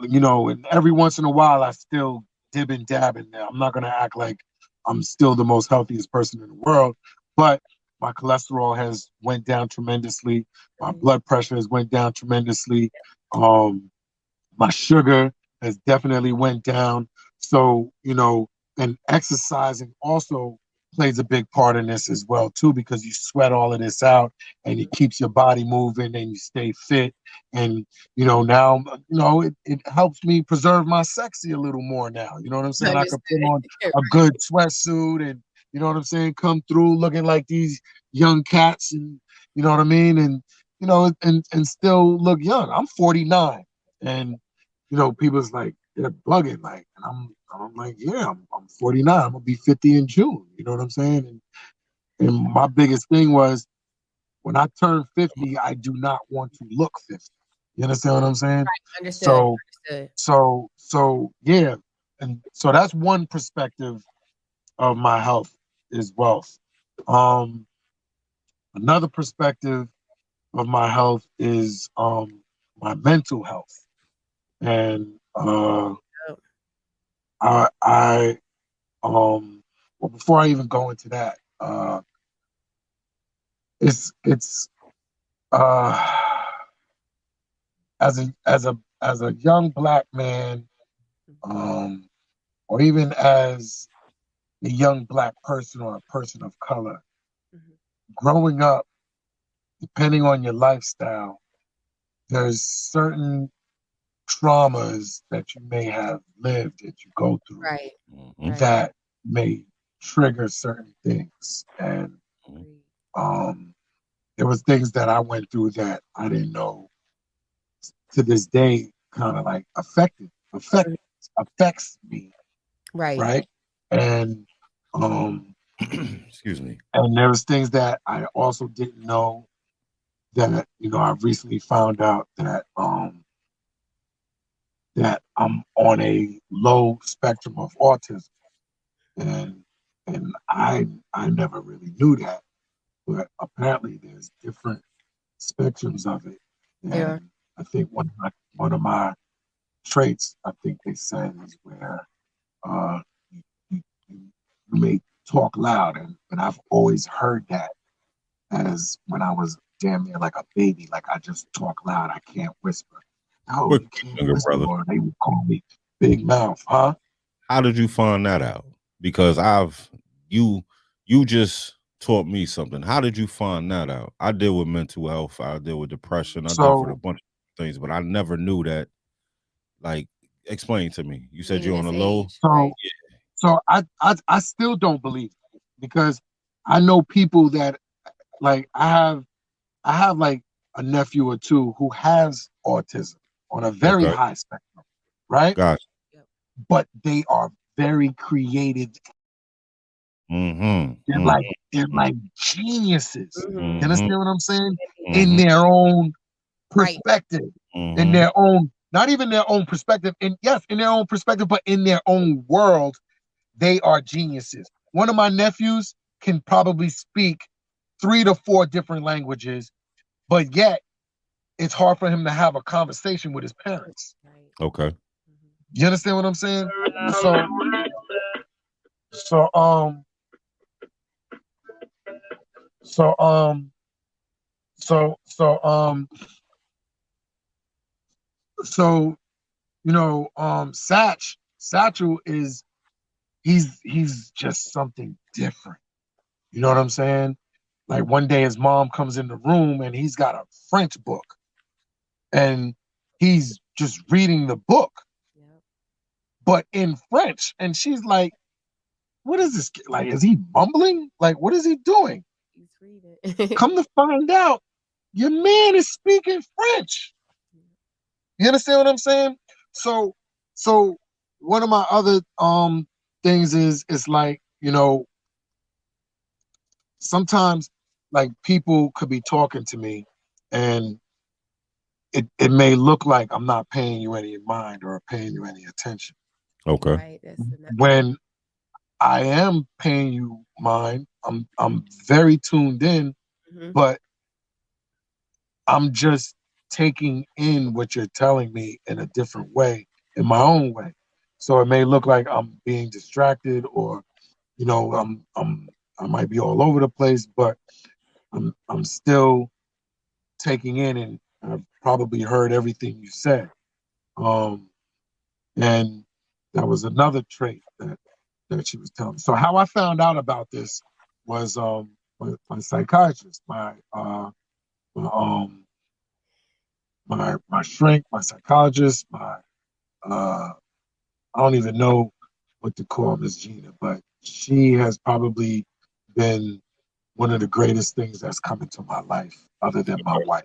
you know, and every once in a while I still dib and dab in there. I'm not gonna act like I'm still the most healthiest person in the world, but my cholesterol has went down tremendously. My blood pressure has went down tremendously. My sugar has definitely went down. So, you know, and exercising also plays a big part in this as well too, because you sweat all of this out and it keeps your body moving and you stay fit. And, you know, now, you know, it helps me preserve my sexy a little more now. You know what I'm saying? I could put on a good sweatsuit and, you know what I'm saying, come through looking like these young cats and, you know what I mean? And, you know, and still look young. I'm 49 and, you know, people's like, they're bugging, like, and I'm like, yeah, I'm 49. I'm gonna be 50 in June. You know what I'm saying? And my biggest thing was when I turn 50, I do not want to look 50. You understand what I'm saying? Right, understood. So yeah, and so that's one perspective of my health is wealth. Another perspective of my health is my mental health, and well, before I even go into that, it's as a young black man, or even as a young black person or a person of color, growing up, depending on your lifestyle, there's certain traumas that you may have lived that you go through, Right. that may trigger certain things. And there was things that I went through that I didn't know to this day kind of like affects me. Right. And excuse me. And there was things that I also didn't know that, you know, I recently found out that that I'm on a low spectrum of autism. And I never really knew that. But apparently there's different spectrums of it. And I think one of my traits, I think they said, is where you may talk loud. And I've always heard that as when I was damn near like a baby, like I just talk loud, I can't whisper. No, you can't whisper, or they would call me big mouth, huh? How did you find that out? Because you just taught me something. How did you find that out? I deal with mental health, I deal with depression, I deal with a bunch of things, but I never knew that. Like, explain to me. You said you're on a low. So I still don't believe it, because I know people that, like, I have like a nephew or two who has autism on a very high spectrum, right? Gotcha. But they are very creative. They're like geniuses. You understand what I'm saying? In their own perspective, in their own, not even their own perspective, and yes, in their own perspective, but in their own world, they are geniuses. One of my nephews can probably speak 3 to 4 different languages, but yet it's hard for him to have a conversation with his parents. Okay. You understand what I'm saying? So so um so um so so um so you know, Satchel is he's just something different. You know what I'm saying? Like one day his mom comes in the room and he's got a French book and he's just reading the book, but in French. And she's like, what is this? Like, is he mumbling? Like, what is he doing? He's reading. Come to find out, your man is speaking French. You understand what I'm saying? So one of my other things is it's like, you know, sometimes like people could be talking to me and it may look like I'm not paying you any mind or paying you any attention. Okay. Right. When I am paying you mind, I'm very tuned in, but I'm just taking in what you're telling me in a different way, in my own way. So it may look like I'm being distracted or, you know, I might be all over the place, but I'm still taking in, and I've probably heard everything you said. And that was another trait that she was telling me. So how I found out about this was my psychiatrist, my shrink, my psychologist, I don't even know what to call Miss Gina, but she has probably been one of the greatest things that's come into my life, other than my wife.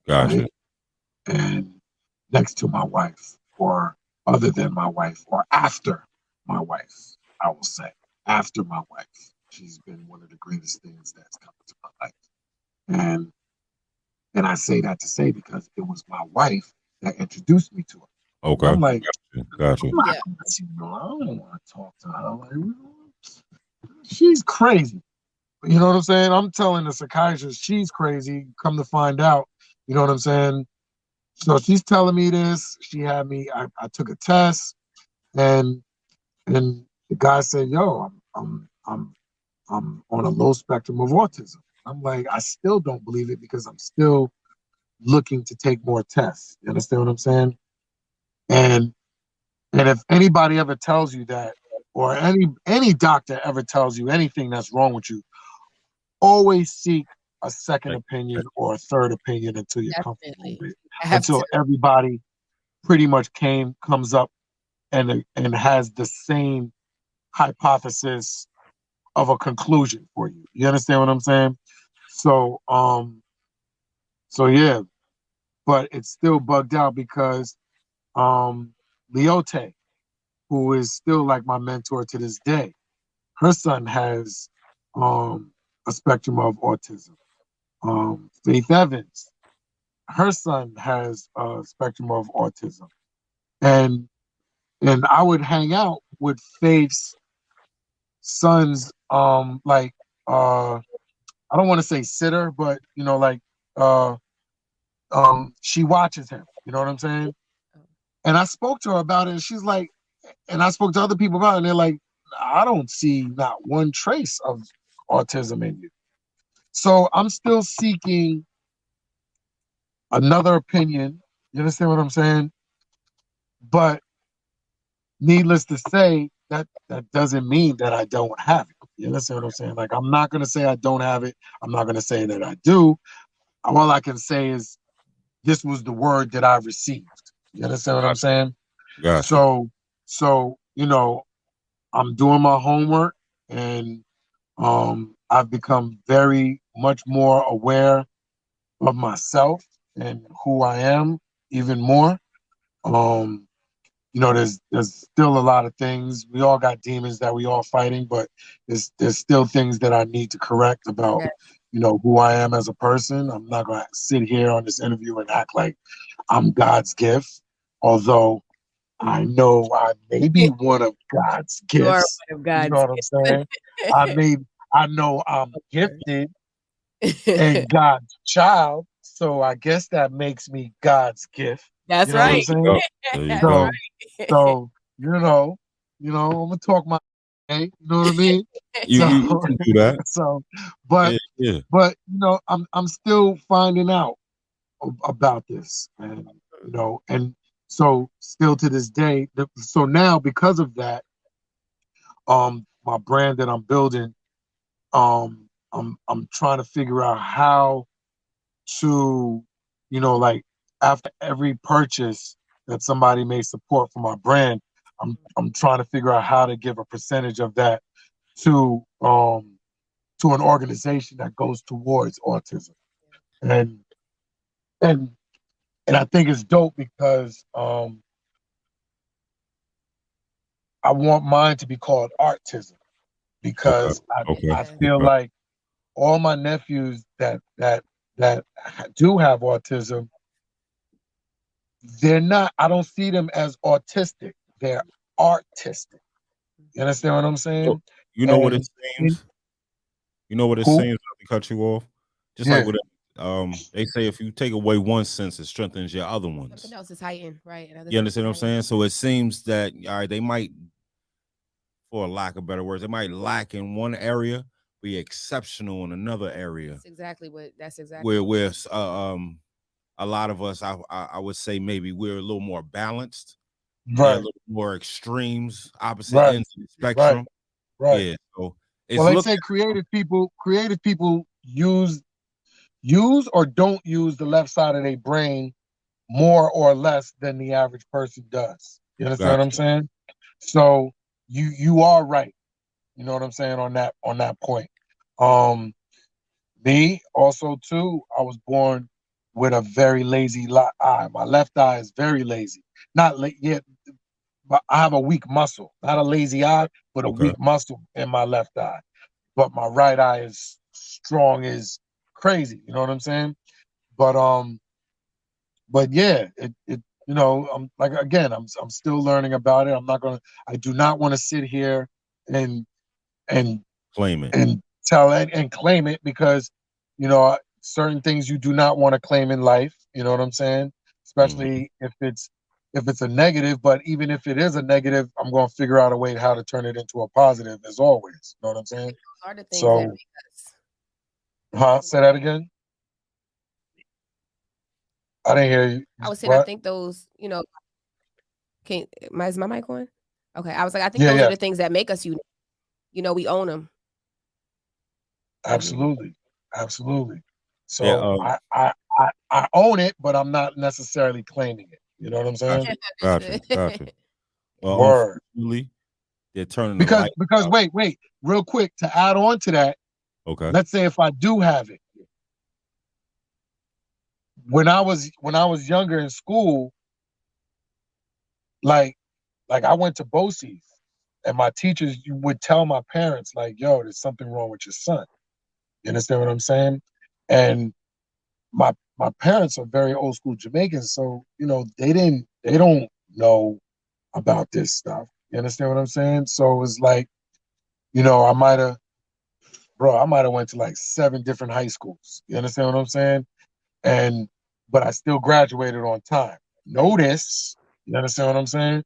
Gotcha. Right? And next to my wife, or other than my wife, or after my wife, I will say. After my wife, she's been one of the greatest things that's come into my life. And I say that to say because it was my wife that introduced me to her. Okay. I'm like, gotcha. I'm not, I don't want to talk to her. Like, she's crazy. You know what I'm saying? I'm telling the psychiatrist she's crazy. Come to find out, you know what I'm saying? So she's telling me this. She had me. I took a test, and the guy said, "Yo, I'm on a low spectrum of autism." I'm like, I still don't believe it because I'm still looking to take more tests. You understand what I'm saying? And if anybody ever tells you that, or any doctor ever tells you anything that's wrong with you, always seek a second opinion or a third opinion until you're comfortable with it. Until everybody pretty much comes up and has the same hypothesis of a conclusion for you. You understand what I'm saying? So yeah, but it's still bugged out because Leote, who is still like my mentor to this day, her son has a spectrum of autism. Faith Evans, her son has a spectrum of autism. And I would hang out with Faith's son's I don't want to say sitter, but you know, like she watches him, you know what I'm saying? And I spoke to her about it, and she's like, and I spoke to other people about it, and they're like, I don't see not one trace of autism in you. So I'm still seeking another opinion. You understand what I'm saying? But needless to say, that doesn't mean that I don't have it. You understand what I'm saying? Like, I'm not going to say I don't have it. I'm not going to say that I do. All I can say is this was the word that I received. You understand what I'm saying? Gotcha. So, you know, I'm doing my homework, and I've become very much more aware of myself and who I am even more. You know, there's still a lot of things. We all got demons that we all fighting, but there's still things that I need to correct about, you know, who I am as a person. I'm not going to sit here on this interview and act like I'm God's gift, although I know I may be one of God's gifts. You are one of God's you know what I'm saying? I know I'm gifted and God's child, so I guess that makes me God's gift. That's You know what I'm right. saying? There you That's go. right. So I'm gonna talk my, you know what I mean? You So, can do that. so, but Yeah. I'm still finding out about this, and so still to this day. So now because of that, my brand that I'm building, I'm trying to figure out how to, like after every purchase that somebody may support for my brand, I'm trying to figure out how to give a percentage of that to an organization that goes towards autism. And and and I think it's dope because I want mine to be called Artism Okay. because I Okay. feel Okay. like all my nephews that do have autism, they're not. I don't see them as autistic. They're artistic. You understand what I'm So, saying? you know what it And seems? You know what it who? seems? Not to cut you off. Just like Yeah, with they say if you take away one sense, it strengthens your other Something ones. else is heightened, right? Another You sense understand is what I'm heightened. saying? So it seems that all right, they might, for lack of better words, they might lack in one area, be exceptional in another area. That's exactly Where a lot of us, I would say maybe we're a little more balanced. They're a right, little more extremes, opposite right, ends of the right, spectrum. right. Yeah. So Well, it's they looked say creative people use or don't use the left side of their brain more or less than the average person does. You understand what I'm gotcha. saying? So you are right. You know what I'm saying on that point. Um, Me also too. I was born with a very lazy eye. My left eye is very lazy. Not yet, but I have a weak muscle. Not a lazy eye, but a Okay. weak muscle in my left eye. But my right eye is strong as crazy. You know what I'm saying? But yeah, it I'm like again, I'm still learning about it. I do not want to sit here and and Claim it. and tell it and claim it because certain things you do not want to claim in life. You know what I'm saying? Mhm. Especially if it's a negative. But even if it is a negative, I'm going to figure out a way how to turn it into a positive as always. You know what I'm saying? those are the things that So, make us. say that again. I didn't hear you. I was saying, I What? think those, is my mic on? Okay, I was like, I think Yeah, those are yeah, the things that make us unique. We own them. absolutely, absolutely. Yeah. So I own it, but I'm not necessarily claiming it. You know what I'm saying? Gotcha. Gotcha. Well, Word. unfortunately, they're turning the Because light because out. wait, real quick to add on to that. Okay. Let's say if I do have it, when I was younger in school, like I went to BOCES, and my teachers would tell my parents like, "Yo, there's something wrong with your son." You understand what I'm saying? And my parents are very old school Jamaicans, so they don't know about this stuff. You understand what I'm saying? So it was like, I might have, bro, I might have went to like 7 different high schools. You understand what I'm saying? And but I still graduated on time. Right. Notice, you understand what I'm saying?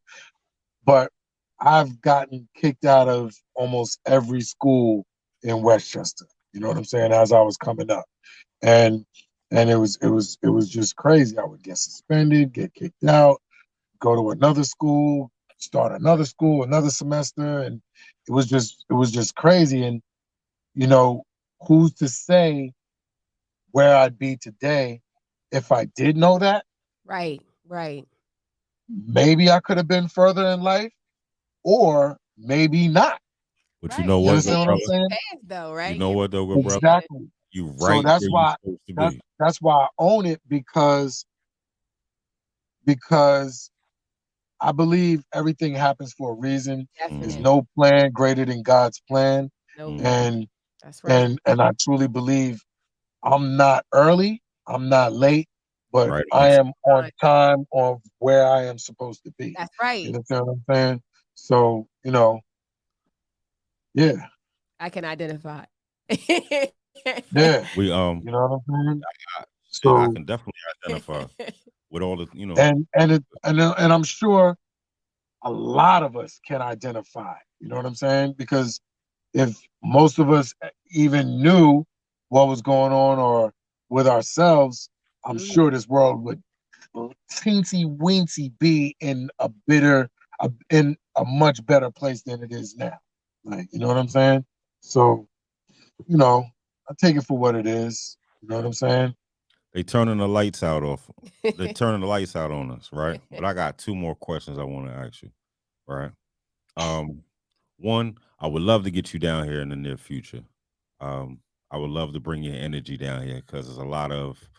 But I've gotten kicked out of almost every school in Westchester. You know what I'm saying? As I was coming up, and it was just crazy. I would get suspended, get kicked out, go to another school, start another school, another semester, and it was just crazy. And you know, who's to say where I'd be today if I did know that? Right. Right. Maybe I could have been further in life, or maybe not. But you Right. know You Your what, good understand what I'm brother? plans, saying? though, You right? know Your what though, good plans brother? are good. Exactly. You So right that's where you why supposed to that's be. that's why I own it because I believe everything happens for a reason. There's Mhm. Definite. no plan greater than God's plan, Nope. Mhm. and That's right. and I truly believe I'm not early, I'm not late, but Right I on am on Fine. time of where I am supposed to be. That's You right. understand what I'm saying? So, yeah, I can identify. yeah. we You know what I'm saying? Yeah, I So can definitely identify with all the, you know. and I'm sure a lot of us can identify. You know what I'm saying? Because if most of us even knew what was going on or with ourselves, I'm sure this world would teensy weensy be in in a much better place than it is now. Like, you know what I'm saying? So, you know, I take it for what it is. You know what I'm saying? They turning the lights out off. They're turning the lights out on us, right? But I got two more questions I want to ask you, right? One, I would love to get you down here in the near future. I would love to bring your energy down here because there's a lot of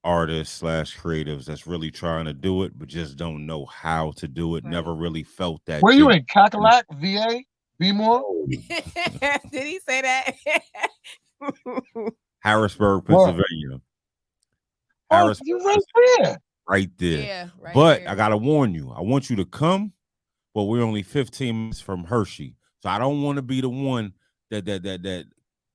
artists slash creatives that's really trying to do it, but just don't know how to do it. Right. Never really felt that. Where you in Cackalack, VA, B-more? Did he say that? Harrisburg, What? Pennsylvania. Oh, Harrisburg, you right there. right there. Yeah, right but there. I gotta warn you, I want you to come, but we're only 15 minutes from Hershey. So I don't want to be the one that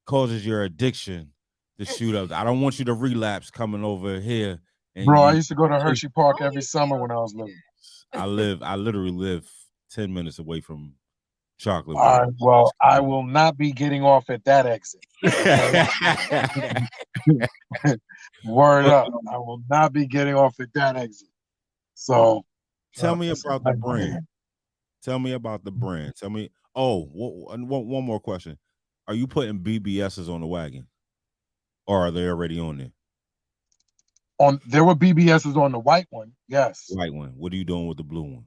causes your addiction to shoot up. I don't want you to relapse coming over here. And Bro, I you, used to go to Hershey Park every summer when I was little. I literally live 10 minutes away from Chocolate All right, World. well, I will not be getting off at that exit. Word up. I will not be getting off at that exit. So Tell me about the brand. Tell me about the brand. Tell me. Oh, one more question. Are you putting BBSs on the wagon, or are they already on there? There were BBSs on the white one, yes. White one. What are you doing with the blue one?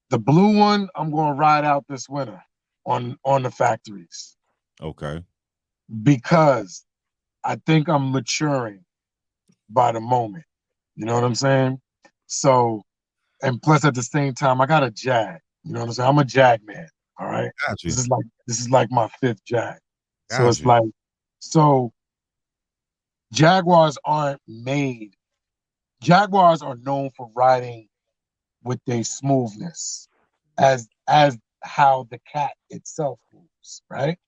The blue one, I'm going to ride out this winter on the factories. Okay. Because I think I'm maturing by the moment. You know what I'm saying? So, and plus at the same time, I got a Jag. You know what I'm saying? I'm a Jag man. All right. Got you. This is like my 5th Jag. So Got it's you. like, so Jaguars are known for riding with their smoothness as how the cat itself moves, right?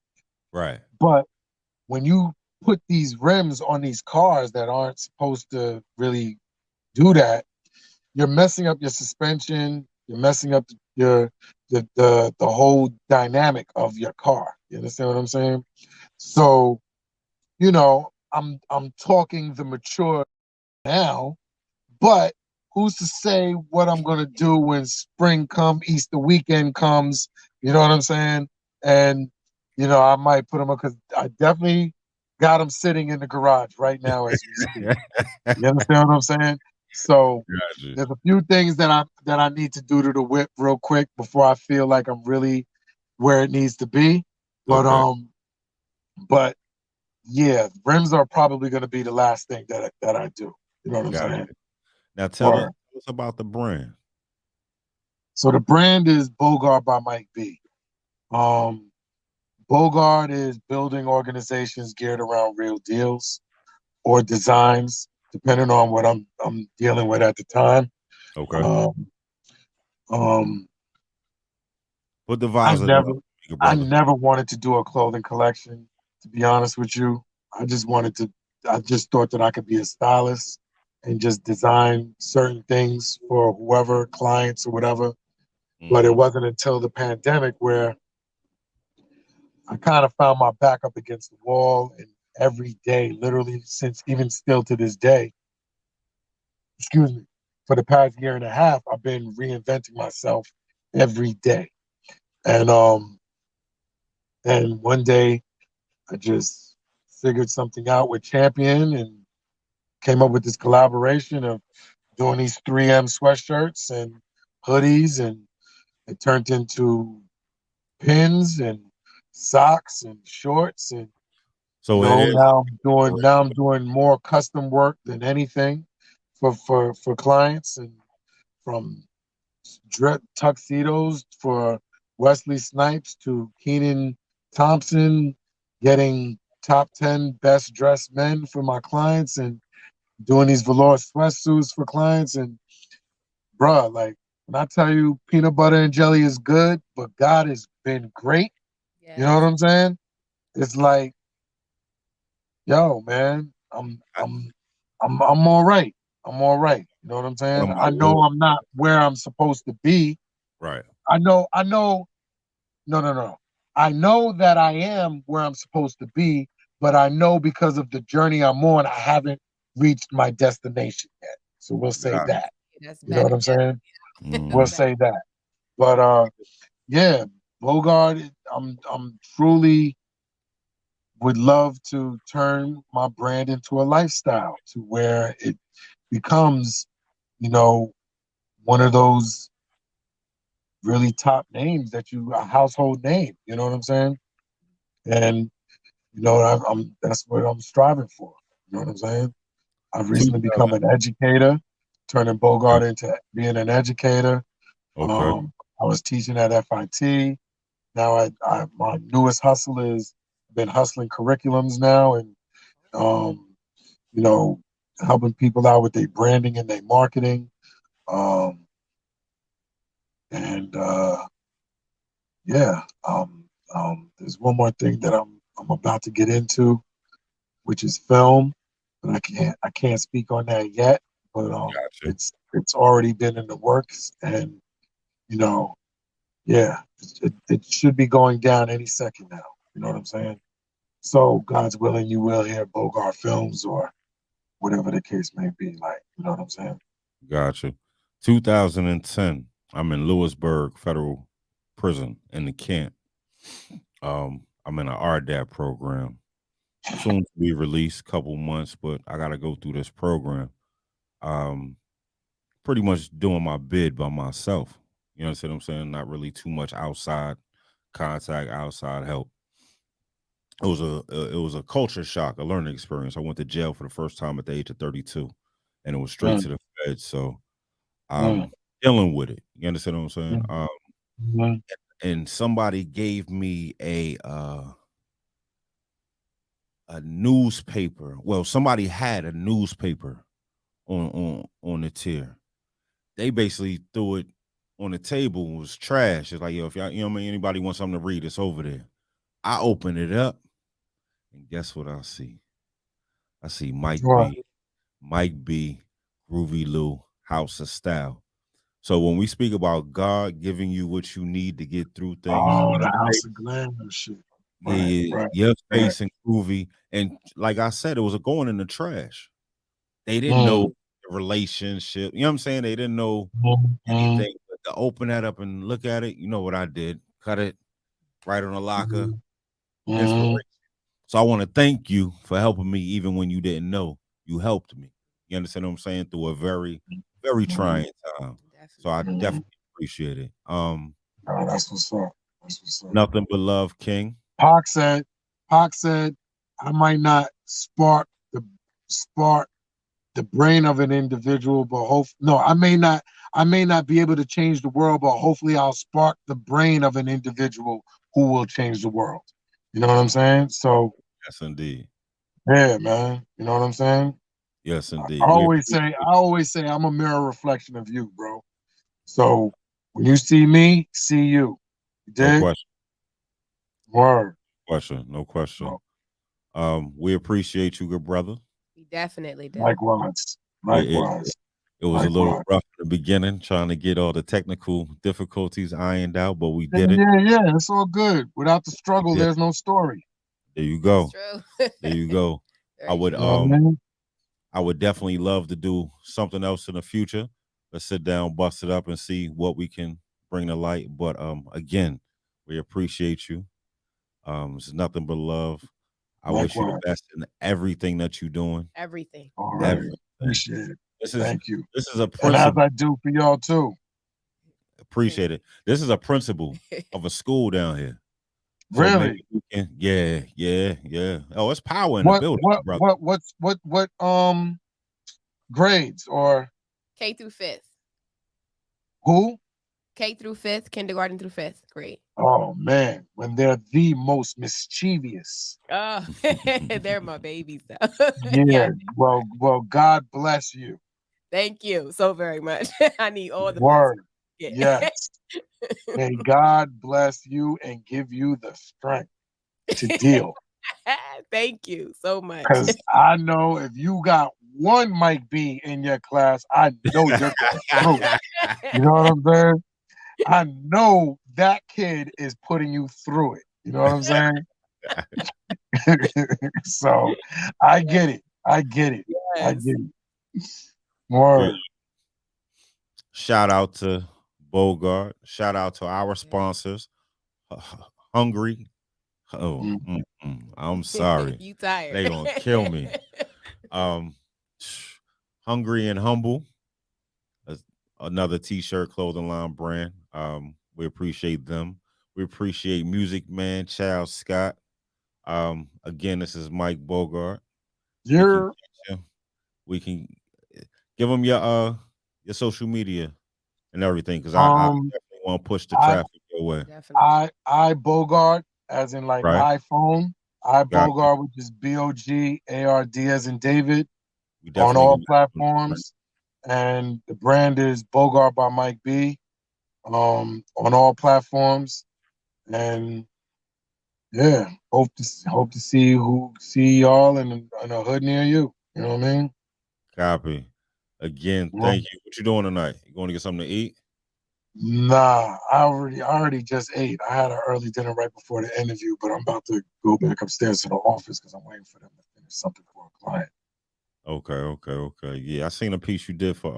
Right. But when you put these rims on these cars that aren't supposed to really do that, you're messing up your suspension, you're messing up the whole dynamic of your car. You understand what I'm saying? So, you know, I'm talking the mature now, but who's to say what I'm gonna do when spring comes, Easter weekend comes? You know what I'm saying? And you know, I might put them up because I definitely got them sitting in the garage right now as we speak. You understand what I'm saying? So there's a few things that I need to do to the whip real quick before I feel like I'm really where it needs to be. But but yeah, rims are probably going to be the last thing that I do. You know what I'm saying? Now tell us about the brand. So the brand is Bogart by Mike B. Bogart is building organizations geared around real deals or designs, depending on what I'm dealing with at the time. Okay. Put the vibes. I never wanted to do a clothing collection, to be honest with you. I just thought that I could be a stylist and just design certain things for whoever, clients or whatever. Mm-hmm. But it wasn't until the pandemic where I kind of found my back up against the wall, and every day, literally since even still to this day, for the past year and a half, I've been reinventing myself every day. And one day I just figured something out with Champion and came up with this collaboration of doing these 3M sweatshirts and hoodies, and it turned into pins and socks and shorts, and so now I'm doing more custom work than anything for clients, and from tuxedos for Wesley Snipes to Keenan Thompson, getting top 10 best dressed men for my clients and doing these velour sweatsuits for clients. And bruh, like when I tell you peanut butter and jelly is good, but God has been great. Yes. You know what I'm saying? It's like, yo, man, I'm I'm all right. I'm all right. You know what I'm saying? I know I'm not where I'm supposed to be. Right. I know. No. I know that I am where I'm supposed to be, but I know because of the journey I'm on, I haven't reached my destination yet. So we'll say that. That's You know what better. I'm saying? Mhm. We'll say that. But yeah, Bogart, I'm truly would love to turn my brand into a lifestyle to where it becomes, you know, one of those really top names that a household name. You know what I'm saying? And you know, that's what I'm striving for. You know what I'm saying? I've recently 2000. become an educator, turning Bogart into being an educator. Okay. I was teaching at FIT. Now my newest hustle is been hustling curriculums now, and you know, helping people out with their branding and their marketing. Um, and yeah, there's one more thing that I'm about to get into, which is film, but I can't speak on that yet. But Gotcha. it's already been in the works, and you know, yeah, it should be going down any second now. You know what I'm saying? So God's willing, you will hear Bogart Films or whatever the case may be. Like, you know what I'm saying? Gotcha. 2010. I'm in Lewisburg Federal Prison in the camp. I'm in an RDAP program. Soon to be released, couple months, but I got to go through this program. Um, Pretty much doing my bid by myself. You know what I'm saying? Not really too much outside contact, outside help. It was a culture shock, a learning experience. I went to jail for the first time at the age of 32, and it was straight to the feds. So Mm, I'm dealing with it. You understand what I'm saying? mm, mm, And somebody gave me a newspaper. Well, somebody had a newspaper on the tier. They basically threw it on the table and was trash. It's like, yo, if y'all, you know what I mean, anybody wants something to read, it's over there. I open it up, and guess what I see? I see Right. Mike B, Groovy Lou, House of Style. So when we speak about God giving you what you need to get through things, Oh, the House of Glamour shit. Right, right, your right. face and Groovy, and like I said, it was going in the trash. They didn't know Mm, the relationship. You know what I'm saying? They didn't know mm, anything. But to open that up and look at it, you know what I did? Cut it right on the locker. mm, mm, Inspiration. So I want to thank you for helping me even when you didn't know. You helped me. You understand what I'm saying? Through a very, very mm, trying time. So I Definitely. mm. definitely appreciate it. Oh, that's what's up. That's what's up. Nothing but love, King. Pac said, Pac said, I might not spark the brain of an individual, but I may not be able to change the world, but hopefully I'll spark the brain of an individual who will change the world. You know what I'm saying? So Yes, indeed. yeah, man. You know what I'm saying? Yes, I indeed. We always appreciate say, I always say I'm a mirror reflection of you, bro. So when you see me, see you. You no dig? Word. no question. So, We appreciate you, good brother. We definitely do. likewise. It, Likewise. it was a little Likewise. rough in the beginning, trying to get all the technical difficulties ironed out, but we Yeah, did it. yeah. It's all good. Without the We struggle, did there's it. no story. There you That's go. true. There you go. I Very would You know what I mean? I would definitely love to do something else in the future. Let's sit down, bust it up, and see what we can bring to light. But again, we appreciate you. It's nothing but love. I wish you the Likewise. best in everything that you're doing. Everything. All right. Everything. Appreciate it. This Thank you. is a And as principle. I do for y'all too. Appreciate it. This is a principle of a school down here. So maybe Really? we can, yeah. Oh, it's power in the building, brother. What grades or K through fifth. who? K through fifth, kindergarten through fifth grade. Oh man, when they're the most mischievous. Oh, they're my babies though. Yeah. Well, God bless you. Thank you so very much. I need all the Word. blessings. Yes. May God bless you and give you the strength to deal. Thank you so much. Because I know if you got one Mike B in your class, I know you're going through it. You know what I'm saying? I know that kid is putting you through it. You know what I'm saying? So I get it. I get it. I Yes. get it. More. Shout out to Bogart. Shout out to our sponsors. Hungry. Oh, I'm sorry. You tired. They gonna kill me. Hungry and Humble. Another t-shirt clothing line brand. We appreciate them. We appreciate Music Man Charles Scott. Again, this is Mike Bogart. We can give them your social media and everything, because I definitely want to push the traffic your way. I Bogart, as in like iPhone. I Bogart, which is BOGARD as in David, on all platforms. And the brand is Bogart by Mike B, on all platforms. And yeah, hope to see y'all in a hood near you. You know what I mean? Copy. Again, thank you. What you doing tonight? You going to get something to eat? Nah, I already just ate. I had an early dinner right before the interview, but I'm about to go back upstairs to the office because I'm waiting for them to finish something for a client. Okay. Yeah, I seen a piece you did for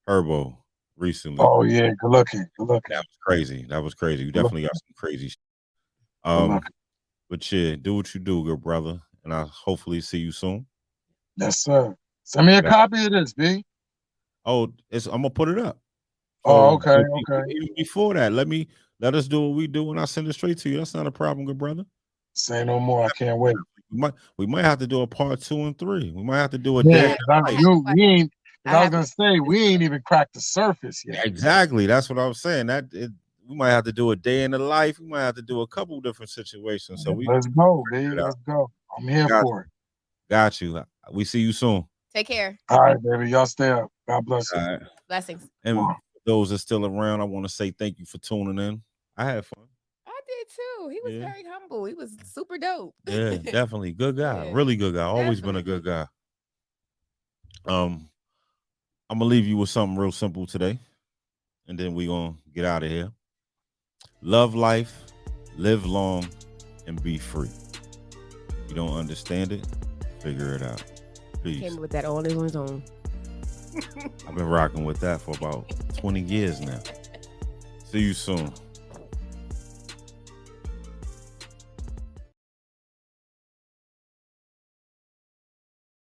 Herbo recently. Oh yeah, good looking. That was crazy. You definitely got some crazy shit. But yeah, do what you do, good brother, and I'll hopefully see you soon. Yes, sir. Send me a copy of this, B. Oh, I'm gonna put it up. Oh, okay. Even before that, let us do what we do, and I'll send it straight to you. That's not a problem, good brother. Say no more. I can't wait. We might have to do a part 2 and 3. We might have to do a day. I was gonna say we ain't even cracked the surface yet. Exactly. That's what I was saying. We might have to do a day in the life. We might have to do a couple different situations. So let's go, baby. Let's go. I'm here for it. Got you. We see you soon. Take care. All right, baby. Y'all stay up. God bless you. Right. Blessings. And those that are still around, I want to say thank you for tuning in. I had fun. I did too. He was very humble. He was super dope. Yeah, definitely. Good guy. Yeah. Really good guy. Always been a good guy. I'm gonna leave you with something real simple today, and then we're gonna get out of here. Love life, live long, and be free. If you don't understand it, figure it out. Peace. Came with that all on his own. I've been rocking with that for about 20 years now. See you soon.